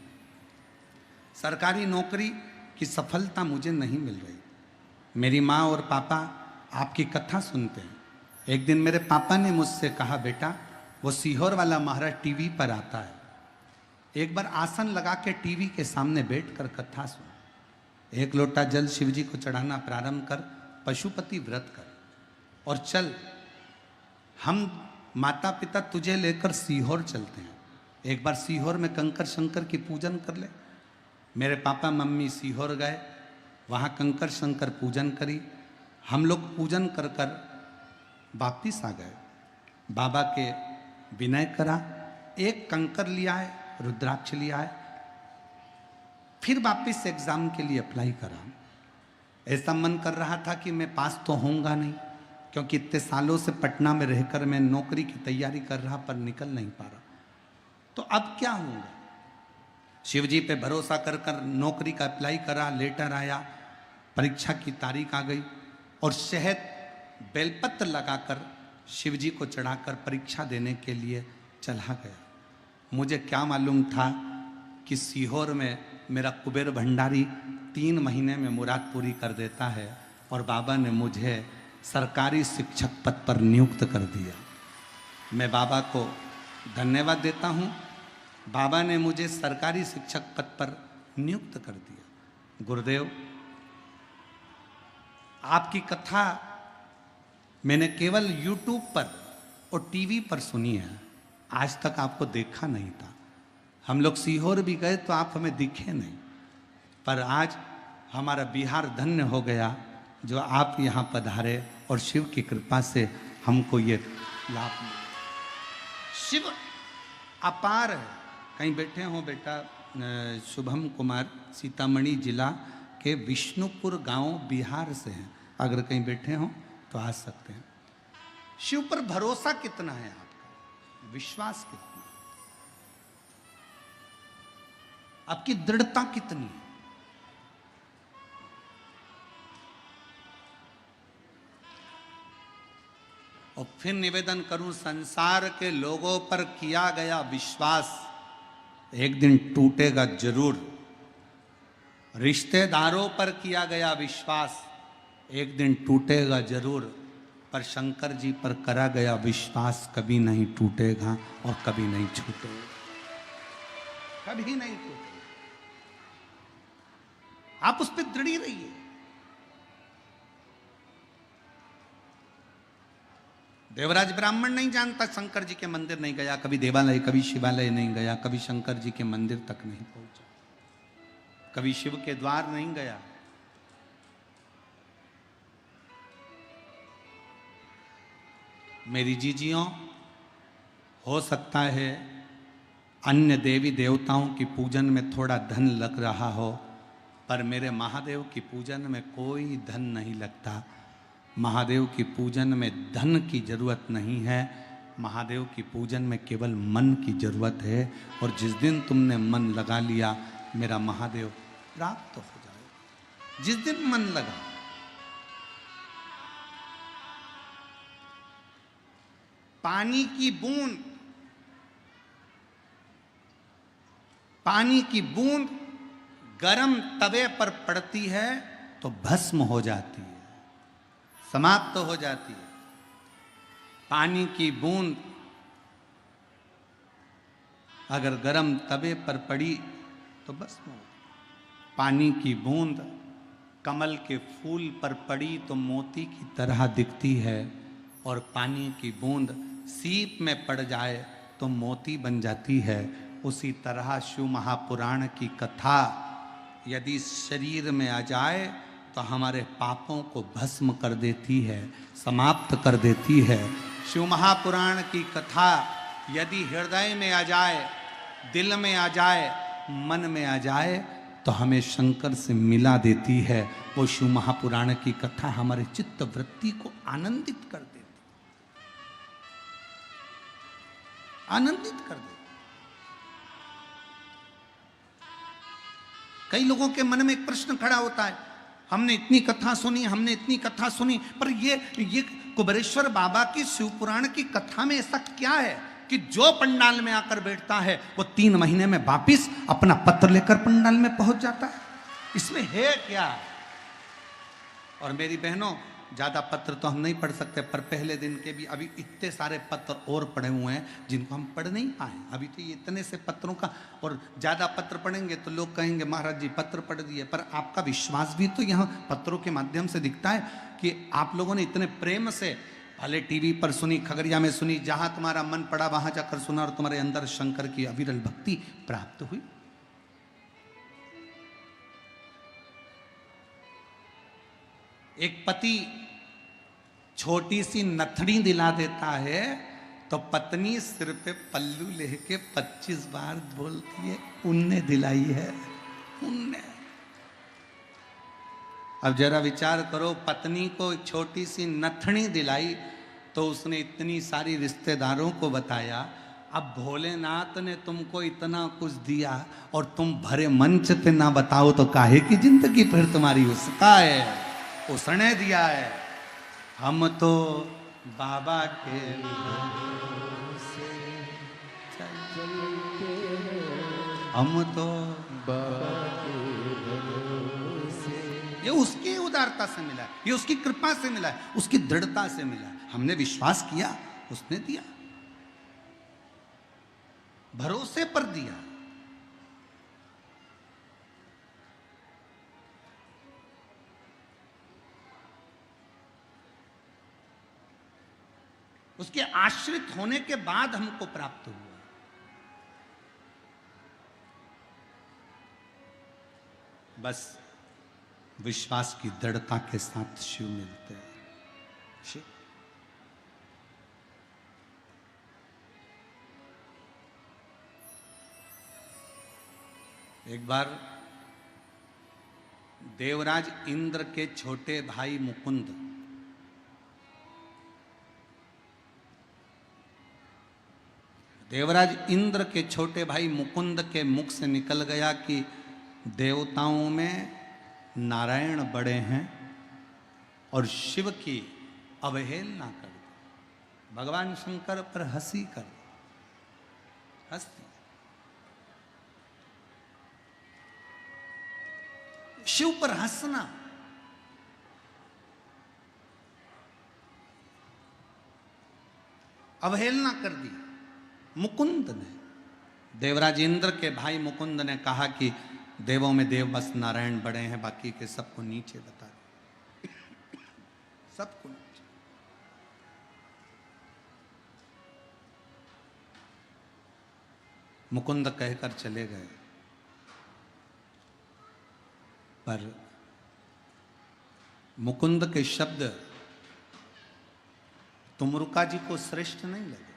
सरकारी नौकरी की सफलता मुझे नहीं मिल रही। मेरी माँ और पापा आपकी कथा सुनते हैं। एक दिन मेरे पापा ने मुझसे कहा, बेटा वो सीहोर वाला महाराज टीवी पर आता है, एक बार आसन लगा के टीवी के सामने बैठकर कथा सुन। 1 लोटा जल शिव जी को चढ़ाना प्रारंभ कर, पशुपति व्रत कर और चल, हम माता पिता तुझे लेकर सीहोर चलते हैं। एक बार सीहोर में कंकर शंकर की पूजन कर ले। मेरे पापा मम्मी सीहोर गए, वहाँ कंकर शंकर पूजन करी। हम लोग पूजन कर कर वापिस आ गए। बाबा के विनय करा, एक कंकर लिया है, रुद्राक्ष लिया है, फिर वापिस एग्जाम के लिए अप्लाई करा। ऐसा मन कर रहा था कि मैं पास तो होऊंगा नहीं, क्योंकि इतने सालों से पटना में रहकर मैं नौकरी की तैयारी कर रहा पर निकल नहीं पा रहा। तो अब क्या होगा? शिव जी पे भरोसा कर कर नौकरी का अप्लाई करा, लेटर आया, परीक्षा की तारीख आ गई और शहद बेलपत्र लगाकर शिव जी को चढ़ाकर परीक्षा देने के लिए चला गया। मुझे क्या मालूम था कि सीहोर में मेरा कुबेर भंडारी 3 महीने में मुराद पूरी कर देता है और बाबा ने मुझे सरकारी शिक्षक पद पर नियुक्त कर दिया। मैं बाबा को धन्यवाद देता हूँ। बाबा ने मुझे सरकारी शिक्षक पद पर नियुक्त कर दिया। गुरुदेव, आपकी कथा मैंने केवल YouTube पर और टीवी पर सुनी है, आज तक आपको देखा नहीं था। हम लोग सीहोर भी गए तो आप हमें दिखे नहीं, पर आज हमारा बिहार धन्य हो गया जो आप यहाँ पधारे और शिव की कृपा से हमको ये लाभ मिला। शिव अपार है। कहीं बैठे हो बेटा, शुभम कुमार सीतामढ़ी जिला के विष्णुपुर गांव, बिहार से हैं। अगर कहीं बैठे हो तो आ सकते हैं। शिव पर भरोसा कितना है आपका, विश्वास कितना, आपकी दृढ़ता कितनी है? और फिर निवेदन करूं, संसार के लोगों पर किया गया विश्वास एक दिन टूटेगा जरूर। रिश्तेदारों पर किया गया विश्वास एक दिन टूटेगा जरूर, पर शंकर जी पर करा गया विश्वास कभी नहीं टूटेगा और कभी नहीं छूटेगा, कभी नहीं टूटेगा। आप उस पर दृढ़ ही रहिए। देवराज ब्राह्मण नहीं जानता, शंकर जी के मंदिर नहीं गया, कभी देवालय कभी शिवालय नहीं गया, कभी शंकर जी के मंदिर तक नहीं पहुंचा, कभी शिव के द्वार नहीं गया। मेरी जीजियों, हो सकता है अन्य देवी देवताओं की पूजन में थोड़ा धन लग रहा हो, पर मेरे महादेव की पूजन में कोई धन नहीं लगता। महादेव की पूजन में धन की जरूरत नहीं है, महादेव की पूजन में केवल मन की जरूरत है। और जिस दिन तुमने मन लगा लिया, मेरा महादेव प्राप्त हो जाएगा। जिस दिन मन लगा, पानी की बूंद, पानी की बूंद गरम तवे पर पड़ती है तो भस्म हो जाती है, समाप्त हो जाती है। पानी की बूंद अगर गरम तवे पर पड़ी तो भस्म हो। पानी की बूंद कमल के फूल पर पड़ी तो मोती की तरह दिखती है, और पानी की बूंद सीप में पड़ जाए तो मोती बन जाती है। उसी तरह शिव महापुराण की कथा यदि शरीर में आ जाए तो हमारे पापों को भस्म कर देती है, समाप्त कर देती है। शिव महापुराण की कथा यदि हृदय में आ जाए, दिल में आ जाए, मन में आ जाए तो हमें शंकर से मिला देती है। वो शिव महापुराण की कथा हमारे चित्त वृत्ति को आनंदित कर देती, आनंदित कर देती। कई लोगों के मन में एक प्रश्न खड़ा होता है, हमने इतनी कथा सुनी, हमने इतनी कथा सुनी, पर ये कुबेरेश्वर बाबा की शिव पुराण की कथा में ऐसा क्या है कि जो पंडाल में आकर बैठता है वो 3 महीने में वापिस अपना पत्र लेकर पंडाल में पहुंच जाता है? इसमें है क्या? और मेरी बहनों, ज्यादा पत्र तो हम नहीं पढ़ सकते, पर पहले दिन के भी अभी इतने सारे पत्र और पढ़े हुए हैं जिनको हम पढ़ नहीं पाए। अभी तो ये इतने से पत्रों का, और ज्यादा पत्र पढ़ेंगे तो लोग कहेंगे महाराज जी पत्र पढ़ दिए, पर आपका विश्वास भी तो यहाँ पत्रों के माध्यम से दिखता है कि आप लोगों ने इतने प्रेम से, भले टीवी पर सुनी, खगड़िया में सुनी, जहां तुम्हारा मन पड़ा वहां जाकर सुना, और तुम्हारे अंदर शंकर की अविरल भक्ति प्राप्त हुई। एक पति छोटी सी नथनी दिला देता है तो पत्नी सिर पे पल्लू लेके 25 बार बोलती है उनने दिलाई है, उनने। अब जरा विचार करो, पत्नी को छोटी सी नथनी दिलाई तो उसने इतनी सारी रिश्तेदारों को बताया। अब भोलेनाथ ने तुमको इतना कुछ दिया और तुम भरे मंच पे ना बताओ तो काहे की जिंदगी फिर तुम्हारी? उसका है, उसने दिया है। हम तो बाबा के भरोसे चलते हैं, हम तो बाबा के भरोसे। ये उसकी उदारता से मिला है, ये उसकी कृपा से मिला है, उसकी दृढ़ता से मिला है। हमने विश्वास किया, उसने दिया, भरोसे पर दिया। उसके आश्रित होने के बाद हमको प्राप्त हुआ। बस विश्वास की दृढ़ता के साथ शिव मिलते हैं। शिव एक बार देवराज इंद्र के छोटे भाई मुकुंद देवराज इंद्र के छोटे भाई मुकुंद के मुख से निकल गया कि देवताओं में नारायण बड़े हैं और शिव की अवहेलना कर दी। भगवान शंकर पर हंसी कर हंसी। शिव पर हंसना, अवहेलना कर दी। मुकुंद ने, देवराज इंद्र के भाई मुकुंद ने कहा कि देवों में देव बस नारायण बड़े हैं, बाकी के सबको नीचे बता दो, सबको नीचे। मुकुंद कहकर चले गए, पर मुकुंद के शब्द तुमरुका जी को श्रेष्ठ नहीं लगे।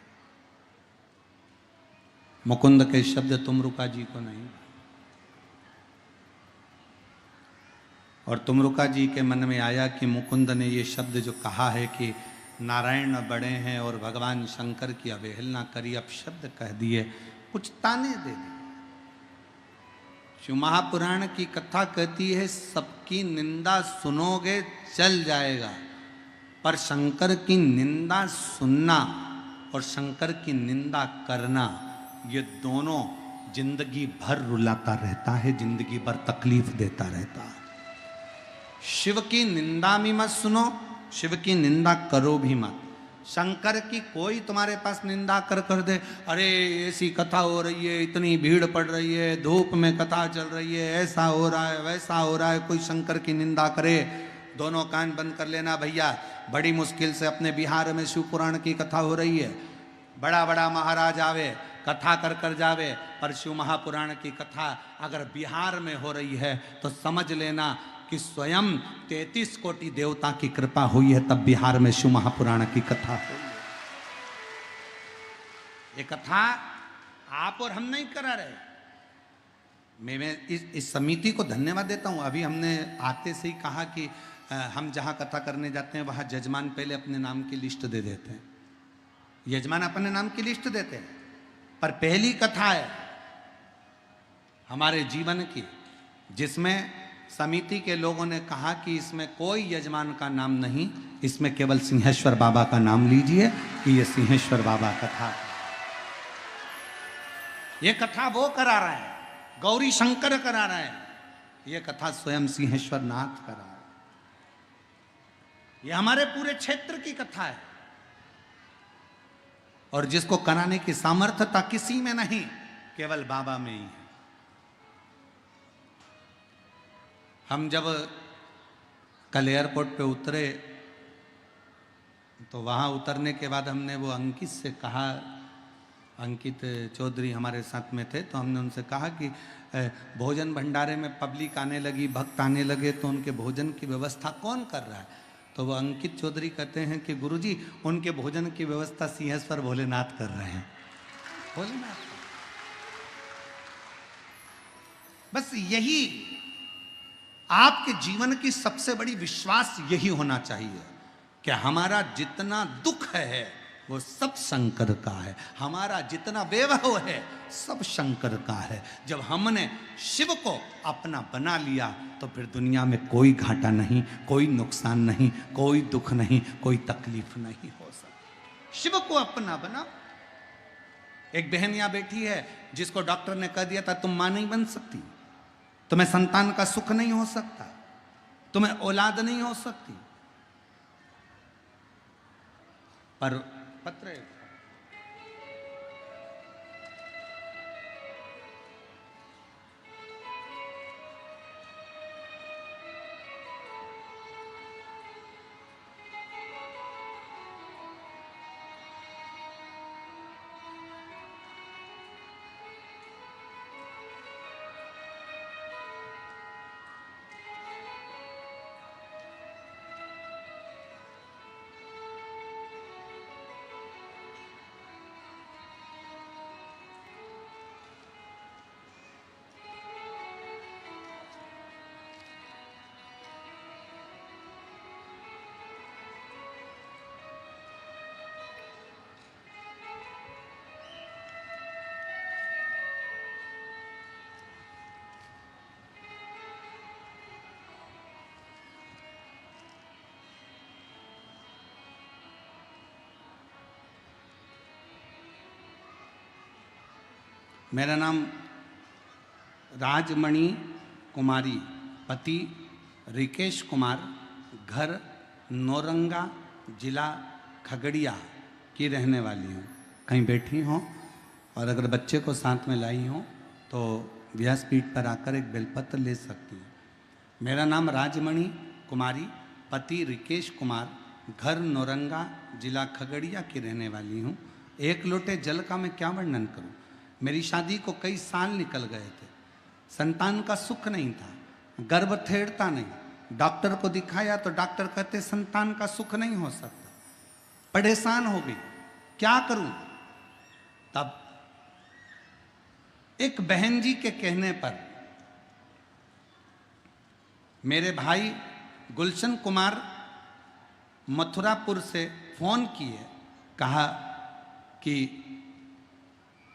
मुकुंद के शब्द तुमरुका जी को नहीं, और तुमरुका जी के मन में आया कि मुकुंद ने ये शब्द जो कहा है कि नारायण बड़े हैं और भगवान शंकर की अवहेलना करी, अब शब्द कह दिए, कुछ ताने दे दिए। शिव महापुराण की कथा कहती है सबकी निंदा सुनोगे चल जाएगा, पर शंकर की निंदा सुनना और शंकर की निंदा करना, ये दोनों जिंदगी भर रुलाता रहता है, जिंदगी भर तकलीफ देता रहता है। शिव की निंदा भी मत सुनो, शिव की निंदा करो भी मत। शंकर की कोई तुम्हारे पास निंदा कर दे, अरे ऐसी कथा हो रही है, इतनी भीड़ पड़ रही है, धूप में कथा चल रही है, ऐसा हो रहा है, वैसा हो रहा है, कोई शंकर की निंदा करे, दोनों कान बंद कर लेना भैया। बड़ी मुश्किल से अपने बिहार में शिव पुराण की कथा हो रही है, बड़ा बड़ा महाराज आवे, कथा कर जावे, पर शिव महापुराण की कथा अगर बिहार में हो रही है तो समझ लेना कि स्वयं 33 कोटि देवता की कृपा हुई है, तब बिहार में शिव महापुराण की कथा हुई है। ये कथा आप और हम नहीं करा रहे। मैं इस समिति को धन्यवाद देता हूं। अभी हमने आते से ही कहा कि हम जहां कथा करने जाते हैं वहां जजमान पहले अपने नाम की लिस्ट दे देते हैं, यजमान अपने नाम की लिस्ट देते हैं, पर पहली कथा है हमारे जीवन की जिसमें समिति के लोगों ने कहा कि इसमें कोई यजमान का नाम नहीं, इसमें केवल सिंहेश्वर बाबा का नाम लीजिए कि ये सिंहेश्वर बाबा कथा। ये कथा वो करा रहा है, गौरी शंकर करा रहा है, ये कथा स्वयं सिंहेश्वर नाथ करा है। ये हमारे पूरे क्षेत्र की कथा है, और जिसको कराने की सामर्थ्यता किसी में नहीं, केवल बाबा में ही है। हम जब कल एयरपोर्ट पे उतरे तो वहाँ उतरने के बाद हमने वो अंकित से कहा, अंकित चौधरी हमारे साथ में थे, तो हमने उनसे कहा कि भोजन भंडारे में पब्लिक आने लगी, भक्त आने लगे, तो उनके भोजन की व्यवस्था कौन कर रहा है? तो वो अंकित चौधरी कहते हैं कि गुरुजी उनके भोजन की व्यवस्था सिंहेश्वर भोलेनाथ कर रहे हैं। भोलेनाथ, बस यही आपके जीवन की सबसे बड़ी विश्वास यही होना चाहिए कि हमारा जितना दुख है वो सब शंकर का है, हमारा जितना वैभव है सब शंकर का है। जब हमने शिव को अपना बना लिया तो फिर दुनिया में कोई घाटा नहीं, कोई नुकसान नहीं, कोई दुख नहीं, कोई तकलीफ नहीं हो सकती। शिव को अपना बना। एक बहन यहाँ बैठी है जिसको डॉक्टर ने कह दिया था तुम मां नहीं बन सकती, तुम्हें संतान का सुख नहीं हो सकता, तुम्हें औलाद नहीं हो सकती, पर पत्र मेरा नाम राजमणि कुमारी पति रिकेश कुमार, घर नौरंगा, जिला खगड़िया की रहने वाली हूँ। कहीं बैठी हों और अगर बच्चे को साथ में लाई हों तो व्यासपीठ पर आकर एक बेलपत्र ले सकती हैं। मेरा नाम राजमणि कुमारी, पति रिकेश कुमार, घर नौरंगा, जिला खगड़िया की रहने वाली हूँ। एक लोटे जल का मैं क्या वर्णन करूँ। मेरी शादी को कई साल निकल गए थे, संतान का सुख नहीं था, गर्भ थेड़ता नहीं। डॉक्टर को दिखाया तो डॉक्टर कहते संतान का सुख नहीं हो सकता। परेशान हो गई, क्या करूं। तब एक बहन जी के कहने पर मेरे भाई गुलशन कुमार मथुरापुर से फोन किए, कहा कि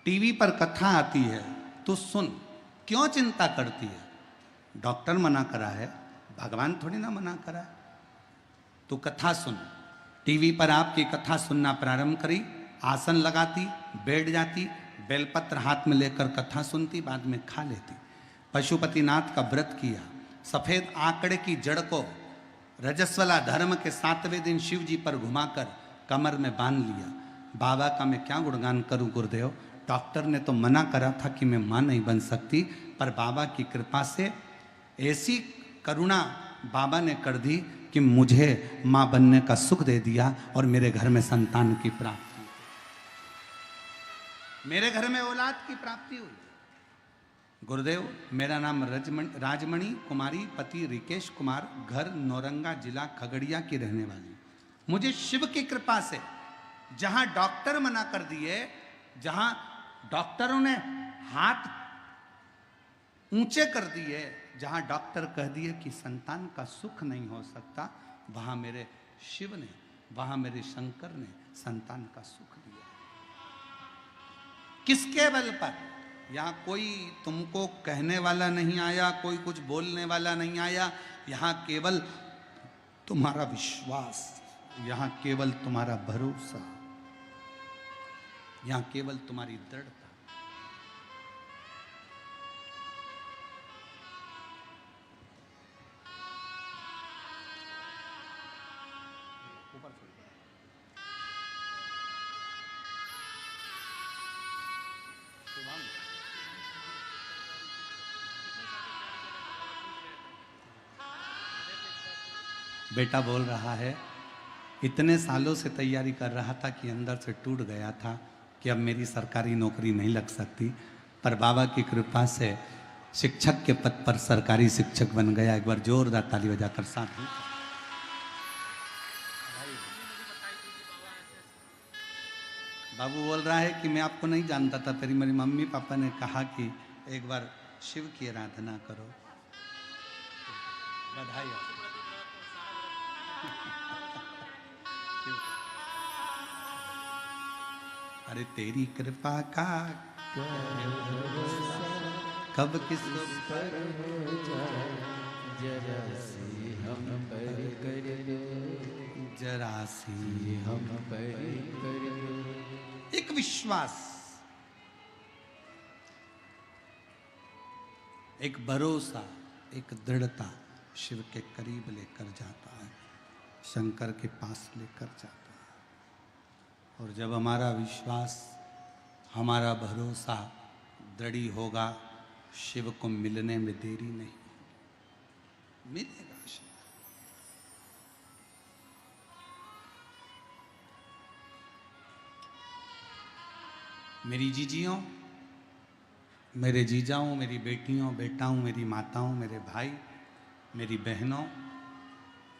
टीवी पर कथा आती है, तू सुन, क्यों चिंता करती है। डॉक्टर मना करा है, भगवान थोड़ी ना मना करा है, तू कथा सुन। टीवी पर आपकी कथा सुनना प्रारंभ करी, आसन लगाती, बैठ जाती, बेलपत्र हाथ में लेकर कथा सुनती, बाद में खा लेती। पशुपतिनाथ का व्रत किया, सफेद आंकड़े की जड़ को रजस्वला धर्म के 7वें दिन शिव जी पर घुमाकर कमर में बांध लिया। बाबा का मैं क्या गुणगान करूं गुरुदेव। डॉक्टर ने तो मना करा था कि मैं मां नहीं बन सकती, पर बाबा की कृपा से ऐसी करुणा बाबा ने कर दी कि मुझे मां बनने का सुख दे दिया और मेरे घर में संतान की प्राप्ति, मेरे घर में औलाद की प्राप्ति हुई। गुरुदेव, मेरा नाम राजमणि कुमारी, पति रिकेश कुमार, घर नौरंगा, जिला खगड़िया की रहने वाली। मुझे शिव की कृपा से जहां डॉक्टर मना कर दिए, जहां डॉक्टरों ने हाथ ऊंचे कर दिए, जहां डॉक्टर कह दिए कि संतान का सुख नहीं हो सकता, वहां मेरे शिव ने, वहां मेरे शंकर ने संतान का सुख दिया। किसके बल पर। यहां कोई तुमको कहने वाला नहीं आया, कोई कुछ बोलने वाला नहीं आया, यहां केवल तुम्हारा विश्वास, यहां केवल तुम्हारा भरोसा, यहां केवल तुम्हारी दृढ़ता। बेटा बोल रहा है, इतने सालों से तैयारी कर रहा था कि अंदर से टूट गया था कि अब मेरी सरकारी नौकरी नहीं लग सकती, पर बाबा की कृपा से शिक्षक के पद पर सरकारी शिक्षक बन गया। एक बार जोरदार ताली बजाकर साथ ही। बाबू बोल रहा है कि मैं आपको नहीं जानता था, तेरी मेरी मम्मी पापा ने कहा कि एक बार शिव की आराधना करो। बधाई हो। अरे तेरी कृपा का कब किस पर हो जाए, जरा सी हम पर कर दो, जरा सी हम पर कर दो। एक विश्वास, एक भरोसा, एक दृढ़ता शिव के करीब लेकर जाता है, शंकर के पास लेकर जाता है। और जब हमारा विश्वास, हमारा भरोसा दृढ़ होगा, शिव को मिलने में देरी नहीं, मिलेगा शिव। मेरी जीजियों, मेरे जीजाओं, मेरी बेटियों, बेटाओं, मेरी माताओं, मेरे भाई, मेरी बहनों,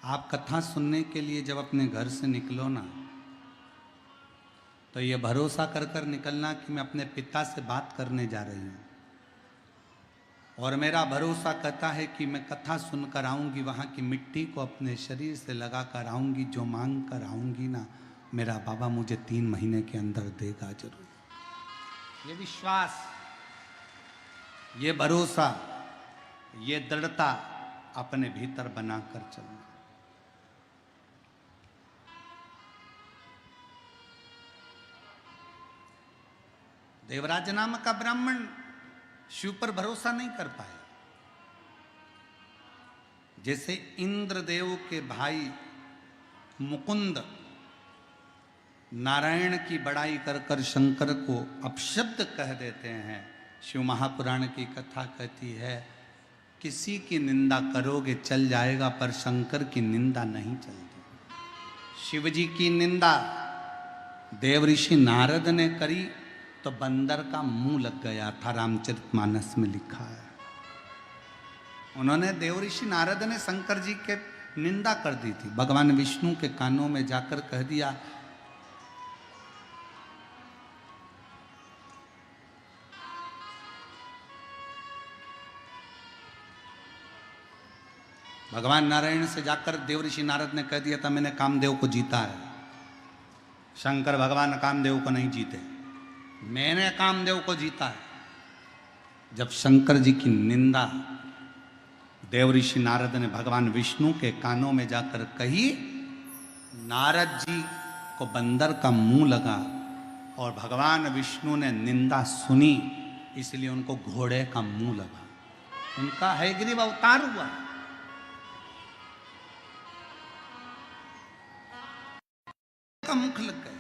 आप कथा सुनने के लिए जब अपने घर से निकलो ना, तो ये भरोसा कर कर निकलना कि मैं अपने पिता से बात करने जा रही हूँ, और मेरा भरोसा कहता है कि मैं कथा सुनकर आऊँगी, वहाँ की मिट्टी को अपने शरीर से लगा कर आऊँगी, जो मांग कर आऊँगी ना, मेरा बाबा मुझे 3 महीने के अंदर देगा जरूर। ये विश्वास, ये भरोसा, ये दृढ़ता अपने भीतर बनाकर चलना। देवराज नाम का ब्राह्मण शिव पर भरोसा नहीं कर पाया। जैसे इंद्रदेव के भाई मुकुंद नारायण की बड़ाई कर कर शंकर को अपशब्द कह देते हैं। शिव महापुराण की कथा कहती है किसी की निंदा करोगे चल जाएगा, पर शंकर की निंदा नहीं चलती। शिव जी की निंदा देव ऋषि नारद ने करी तो बंदर का मुंह लग गया था, रामचरितमानस में लिखा है। उन्होंने देव ऋषि नारद ने शंकर जी के निंदा कर दी थी। भगवान विष्णु के कानों में जाकर कह दिया भगवान नारायण से जाकर देव ऋषि नारद ने कह दिया था मैंने कामदेव को जीता है। शंकर भगवान कामदेव को नहीं जीते, मैंने कामदेव को जीता है। जब शंकर जी की निंदा देव ऋषि नारद ने भगवान विष्णु के कानों में जाकर कही, नारद जी को बंदर का मुंह लगा और भगवान विष्णु ने निंदा सुनी, इसलिए उनको घोड़े का मुंह लगा। उनका हयग्रीव अवतार हुआ। का मुख लग गया।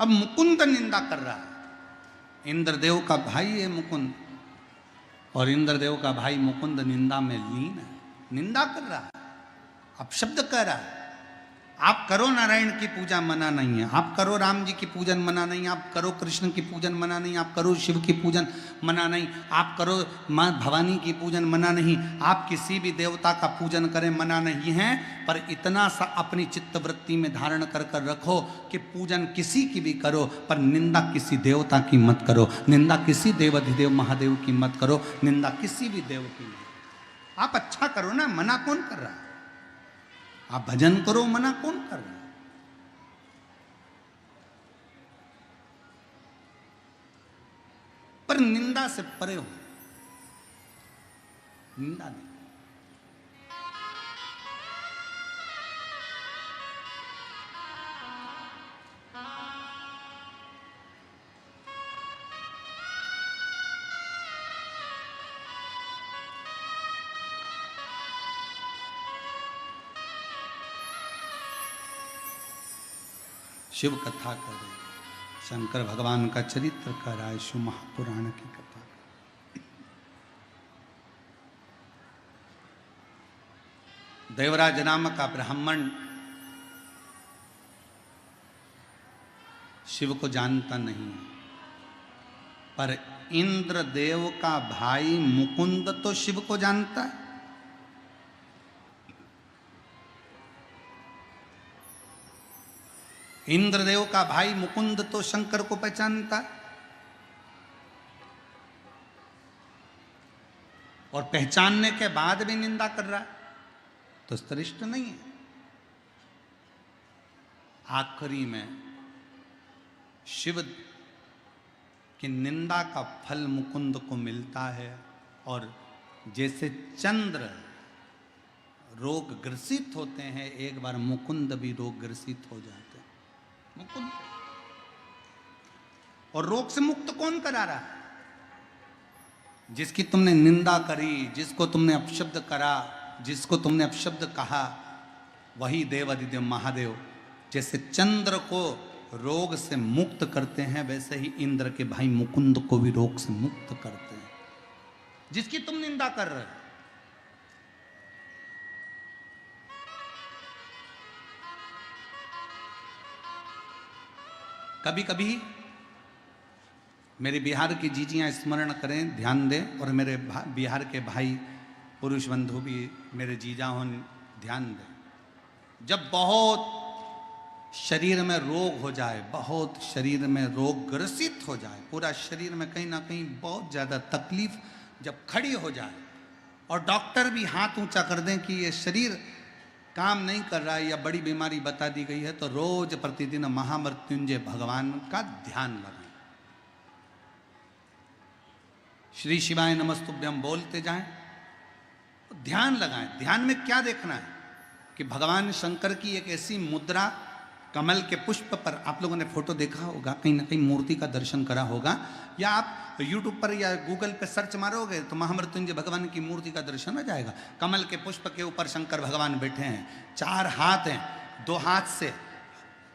अब मुकुंद निंदा कर रहा है। इंद्रदेव का भाई है मुकुंद, और इंद्रदेव का भाई मुकुंद निंदा में लीन है, निंदा कर रहा है, अपशब्द कह रहा है। आप करो नारायण की पूजा मना नहीं है, आप करो राम जी की पूजन मना नहीं, आप करो कृष्ण की पूजन मना नहीं, आप करो शिव की पूजन मना नहीं, आप करो माँ भवानी की पूजन मना नहीं, आप किसी भी देवता का पूजन करें मना नहीं है। पर इतना सा अपनी चित्तवृत्ति में धारण कर कर रखो कि पूजन किसी की भी करो, पर निंदा किसी देवता की मत करो, निंदा किसी देवाधिदेव महादेव की मत करो, निंदा किसी भी देव की नहीं। आप अच्छा करो ना, मना कौन कर रहा है? आप भजन करो, मना कौन कर रहा है? पर निंदा से परे हो, निंदा नहीं। शिव कथा कर रहे हैं, शंकर भगवान का चरित्र कर रहा है, शिव महापुराण की कथा। देवराज नाम का ब्राह्मण शिव को जानता नहीं, पर इंद्रदेव का भाई मुकुंद तो शिव को जानता है। इंद्रदेव का भाई मुकुंद तो शंकर को पहचानता है, और पहचानने के बाद भी निंदा कर रहा है तो श्रेष्ठ नहीं है। आखिरी में शिव की निंदा का फल मुकुंद को मिलता है, और जैसे चंद्र रोग ग्रसित होते हैं, एक बार मुकुंद भी रोग ग्रसित हो जाते हैं। मुकुंद, और रोग से मुक्त कौन करा रहा है? जिसकी तुमने निंदा करी, जिसको तुमने अपशब्द करा, जिसको तुमने अपशब्द कहा, वही देवाधिदेव महादेव जैसे चंद्र को रोग से मुक्त करते हैं, वैसे ही इंद्र के भाई मुकुंद को भी रोग से मुक्त करते हैं, जिसकी तुम निंदा कर रहे हो। कभी कभी मेरे बिहार की जीजियाँ स्मरण करें, ध्यान दें, और मेरे बिहार के भाई पुरुष बंधु भी मेरे जीजा हों, ध्यान दें। जब बहुत शरीर में रोग हो जाए, बहुत शरीर में रोग ग्रसित हो जाए, पूरा शरीर में कहीं ना कहीं बहुत ज़्यादा तकलीफ जब खड़ी हो जाए, और डॉक्टर भी हाथ ऊंचा कर दें कि ये शरीर काम नहीं कर रहा है या बड़ी बीमारी बता दी गई है, तो रोज प्रतिदिन महामृत्युंजय भगवान का ध्यान लगाएं। श्री शिवाय नमस्तुभ्यम बोलते जाएं, ध्यान लगाएं। ध्यान में क्या देखना है कि भगवान शंकर की एक ऐसी मुद्रा कमल के पुष्प पर आप लोगों ने फोटो देखा होगा, कहीं ना कहीं मूर्ति का दर्शन करा होगा, या आप यूट्यूब पर या गूगल पे सर्च मारोगे तो महामृत्युंजय भगवान की मूर्ति का दर्शन हो जाएगा। कमल के पुष्प के ऊपर शंकर भगवान बैठे हैं, 4 हाथ हैं, 2 हाथ से,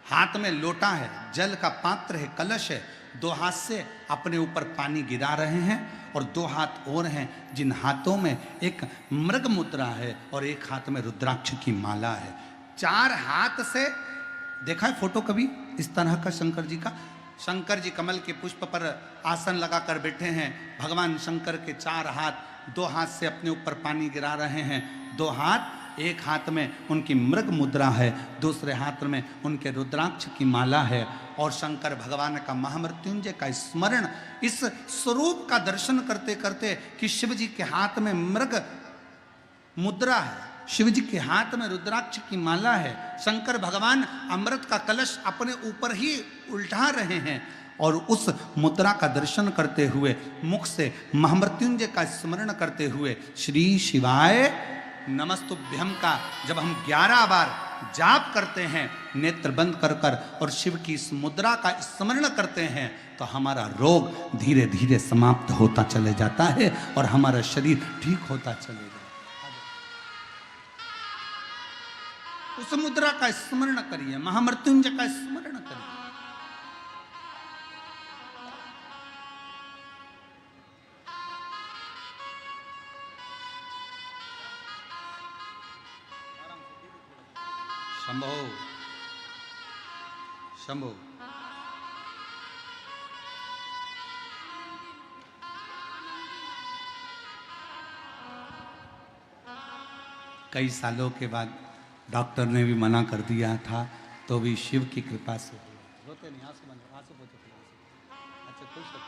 हाथ में लोटा है, जल का पात्र है, कलश है, 2 हाथ से अपने ऊपर पानी गिरा रहे हैं, और 2 हाथ और हैं जिन हाथों में एक मृग मुद्रा है और एक हाथ में रुद्राक्ष की माला है। 4 हाथ से देखा है फोटो कभी इस तरह का शंकर जी का? शंकर जी कमल के पुष्प पर आसन लगाकर बैठे हैं, भगवान शंकर के 4 हाथ, 2 हाथ से अपने ऊपर पानी गिरा रहे हैं, 2 हाथ, एक हाथ में उनकी मृग मुद्रा है, दूसरे हाथ में उनके रुद्राक्ष की माला है, और शंकर भगवान का महामृत्युंजय का स्मरण, इस स्वरूप का दर्शन करते करते कि शिव जी के हाथ में मृग मुद्रा है, शिव जी के हाथ में रुद्राक्ष की माला है, शंकर भगवान अमृत का कलश अपने ऊपर ही उल्टा रहे हैं, और उस मुद्रा का दर्शन करते हुए मुख से महामृत्युंजय का स्मरण करते हुए श्री शिवाय नमस्तुभ्यम का जब हम 11 बार जाप करते हैं नेत्र बंद कर कर और शिव की इस मुद्रा का स्मरण करते हैं, तो हमारा रोग धीरे धीरे समाप्त होता चले जाता है और हमारा शरीर ठीक होता चले जाता है। उस मुद्रा का स्मरण करिए, महामृत्युंजय का स्मरण करिए। शंभो शंभो। कई सालों के बाद डॉक्टर ने भी मना कर दिया था, तो भी शिव की कृपा से रोते नहीं, आंसू बंद, आंसू पोछो, अच्छा खुश हो।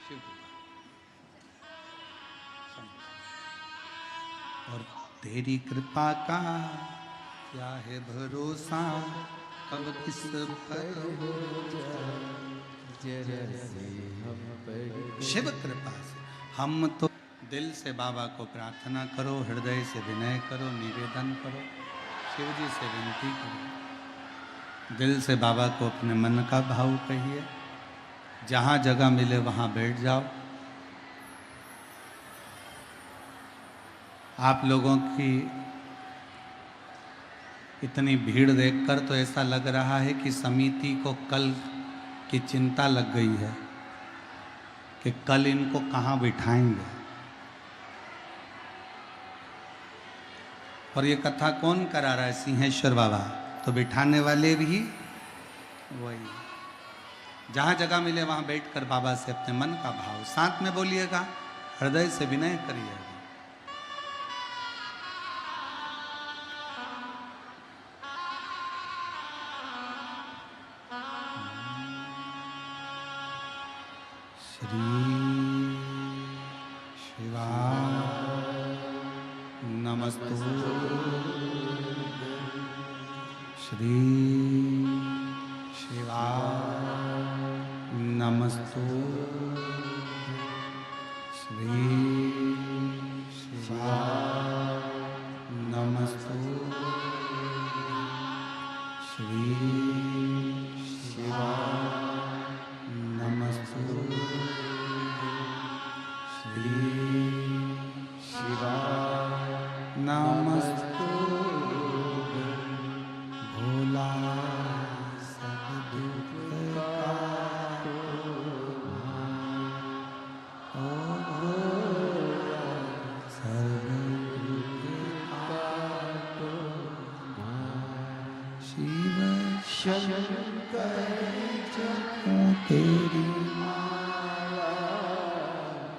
शिव और तेरी कृपा का क्या है भरोसा, कब किस पर हो शिव कृपा से। हम तो दिल से बाबा को प्रार्थना करो, हृदय से विनय करो, निवेदन करो, शिव जी से विनती करो, दिल से बाबा को अपने मन का भाव कहिए, जहाँ जगह मिले वहाँ बैठ जाओ। आप लोगों की इतनी भीड़ देखकर तो ऐसा लग रहा है कि समिति को कल की चिंता लग गई है कि कल इनको कहाँ बिठाएंगे। और ये कथा कौन करा रहा है? सिंहेश्वर बाबा। तो बिठाने वाले भी वही। जहाँ जगह मिले वहाँ बैठकर बाबा से अपने मन का भाव साथ में बोलिएगा, हृदय से विनय करिएगा। श्री शिवाय नमस्तु, श्री शिवाय नमस्तु, श्री शिवाय नमस्तु, श्री शिवाय नमस्तु, श्री शिवाय नमस्तु। भोला सब दुख काटो, ओ भोला सब दुख काटो, शिव शंकर जपो तेरी माला,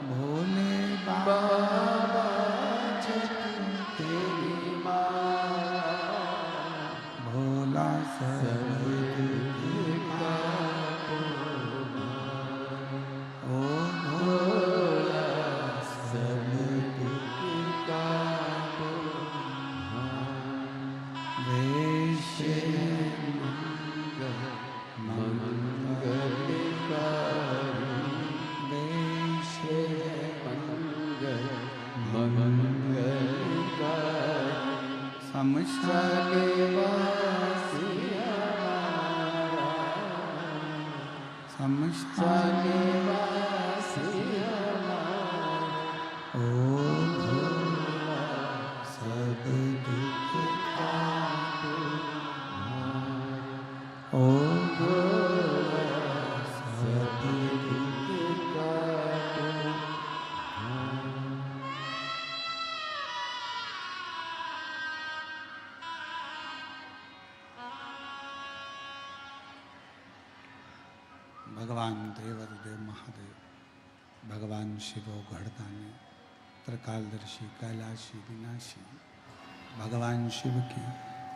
भोले बाबा जपो तेरी माला, भोला सब दुख काटो, ओ भोला सब दुख काटो, वे समस्ताने निवासी हमारे ओ भोला सब दुख काटे ओ भोला सब दुख काटे भगवान देवदेव महादेव, भगवान शिवो गढ़दानी, त्रिकालदर्शी कैलाशी विनाशी, भगवान शिव की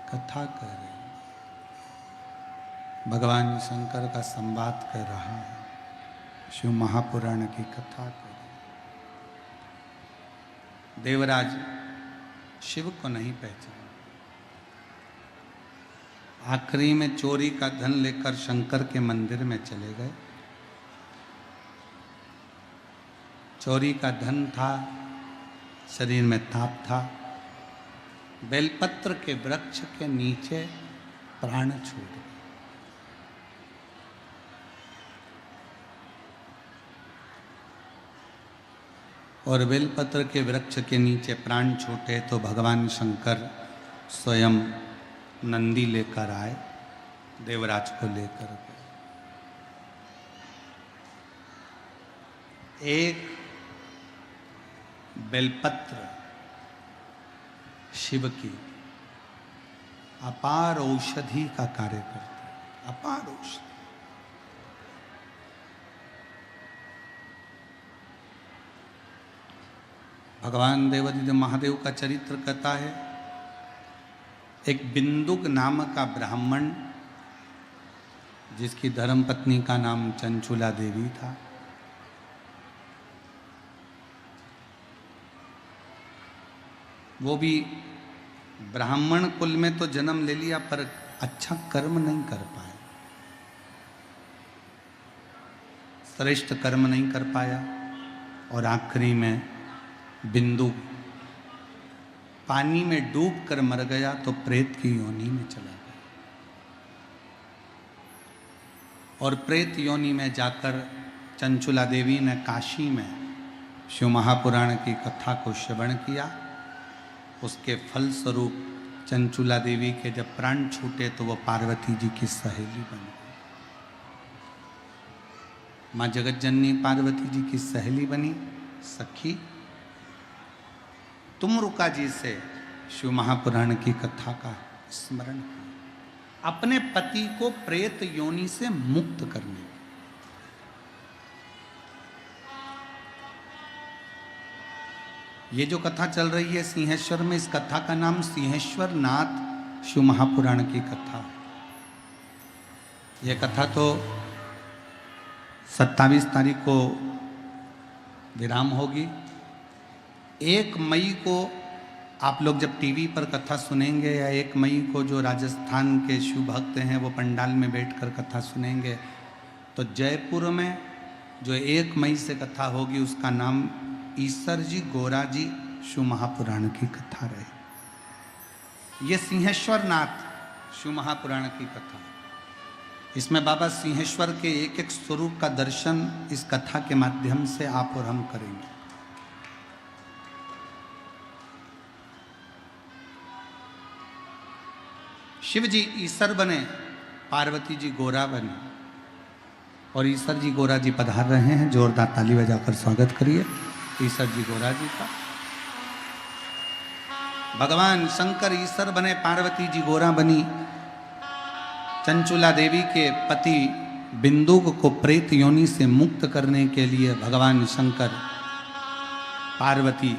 कथा कर रहे हैं। भगवान शंकर का संवाद कर रहा है, शिव महापुराण की कथा कर रहे हैं। देवराज शिव को नहीं पहचाना। आखिरी में चोरी का धन लेकर शंकर के मंदिर में चले गए। चोरी का धन था, शरीर में ताप था। बेलपत्र के वृक्ष के नीचे प्राण छूट गए। और बेलपत्र के वृक्ष के नीचे प्राण छूटे तो भगवान शंकर स्वयं नंदी लेकर आए, देवराज को लेकर गए। एक बेलपत्र शिव की अपार औषधि का कार्य करती है, अपार औषधि। भगवान देवादिदेव महादेव का चरित्र कहता है, एक बिंदुक नाम का ब्राह्मण, जिसकी धर्मपत्नी का नाम चंचुला देवी था, वो भी ब्राह्मण कुल में तो जन्म ले लिया पर अच्छा कर्म नहीं कर पाया, श्रेष्ठ कर्म नहीं कर पाया। और आखिरी में बिंदु पानी में डूब कर मर गया तो प्रेत की योनि में चला गया। और प्रेत योनि में जाकर चंचुला देवी ने काशी में शिव महापुराण की कथा को श्रवण किया। उसके फल स्वरूप चंचुला देवी के जब प्राण छूटे तो वो पार्वती जी की सहेली बन गई। माँ जगतजननी पार्वती जी की सहेली बनी, सखी। तुमरुका जी से शिव महापुराण की कथा का स्मरण किया, अपने पति को प्रेत योनि से मुक्त करने। ये जो कथा चल रही है सिंहेश्वर में, इस कथा का नाम सिंहेश्वर नाथ शिव महापुराण की कथा है। यह कथा तो 27 तारीख को विराम होगी। 1 मई को आप लोग जब टीवी पर कथा सुनेंगे, या 1 मई को जो राजस्थान के शिव भक्त हैं वो पंडाल में बैठकर कथा सुनेंगे, तो जयपुर में जो 1 मई से कथा होगी उसका नाम ईसर जी गोरा जी शिव महापुराण की कथा रहे। ये सिंहेश्वर नाथ शिव महापुराण की कथा, इसमें बाबा सिंहेश्वर के एक एक स्वरूप का दर्शन इस कथा के माध्यम से आप और हम करेंगे। शिव जी ईसर बने, पार्वती जी गोरा बने, और ईसर जी गोरा जी पधार रहे हैं। जोरदार ताली बजाकर स्वागत करिए ईसर जी गोरा जी का। भगवान शंकर ईसर बने, पार्वती जी गोरा बनी। चंचुला देवी के पति बिंदुक को प्रेत योनि से मुक्त करने के लिए भगवान शंकर पार्वती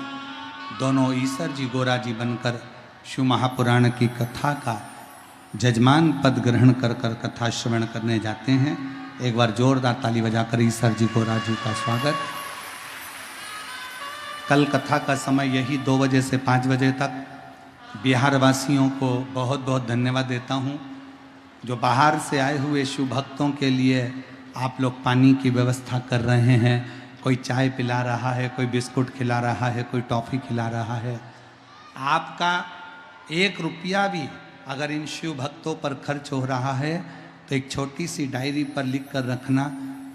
दोनों ईसर जी गोरा जी बनकर शिव महापुराण की कथा का जजमान पद ग्रहण कर कर कथा श्रवण करने जाते हैं। एक बार जोरदार ताली बजाकर ईसर जी गोरा जी का स्वागत। कल कथा का समय यही 2 बजे से 5 बजे तक। बिहार वासियों को बहुत बहुत धन्यवाद देता हूँ, जो बाहर से आए हुए शिव भक्तों के लिए आप लोग पानी की व्यवस्था कर रहे हैं। कोई चाय पिला रहा है, कोई बिस्कुट खिला रहा है, कोई टॉफ़ी खिला रहा है। आपका 1 रुपया भी अगर इन शिव भक्तों पर खर्च हो रहा है तो एक छोटी सी डायरी पर लिख कर रखना,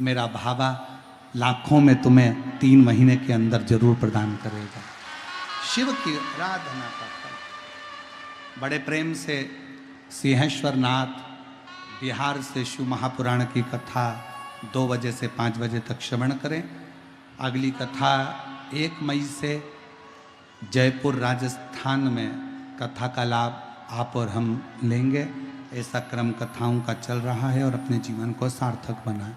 मेरा भावा लाखों में तुम्हें 3 महीने के अंदर जरूर प्रदान करेगा। शिव की आराधना का फल। बड़े प्रेम से सिंहेश्वर नाथ बिहार से शिव महापुराण की कथा 2 बजे से 5 बजे तक श्रवण करें। अगली कथा 1 मई से जयपुर राजस्थान में कथा का लाभ आप और हम लेंगे। ऐसा क्रम कथाओं का चल रहा है और अपने जीवन को सार्थक बनाएं।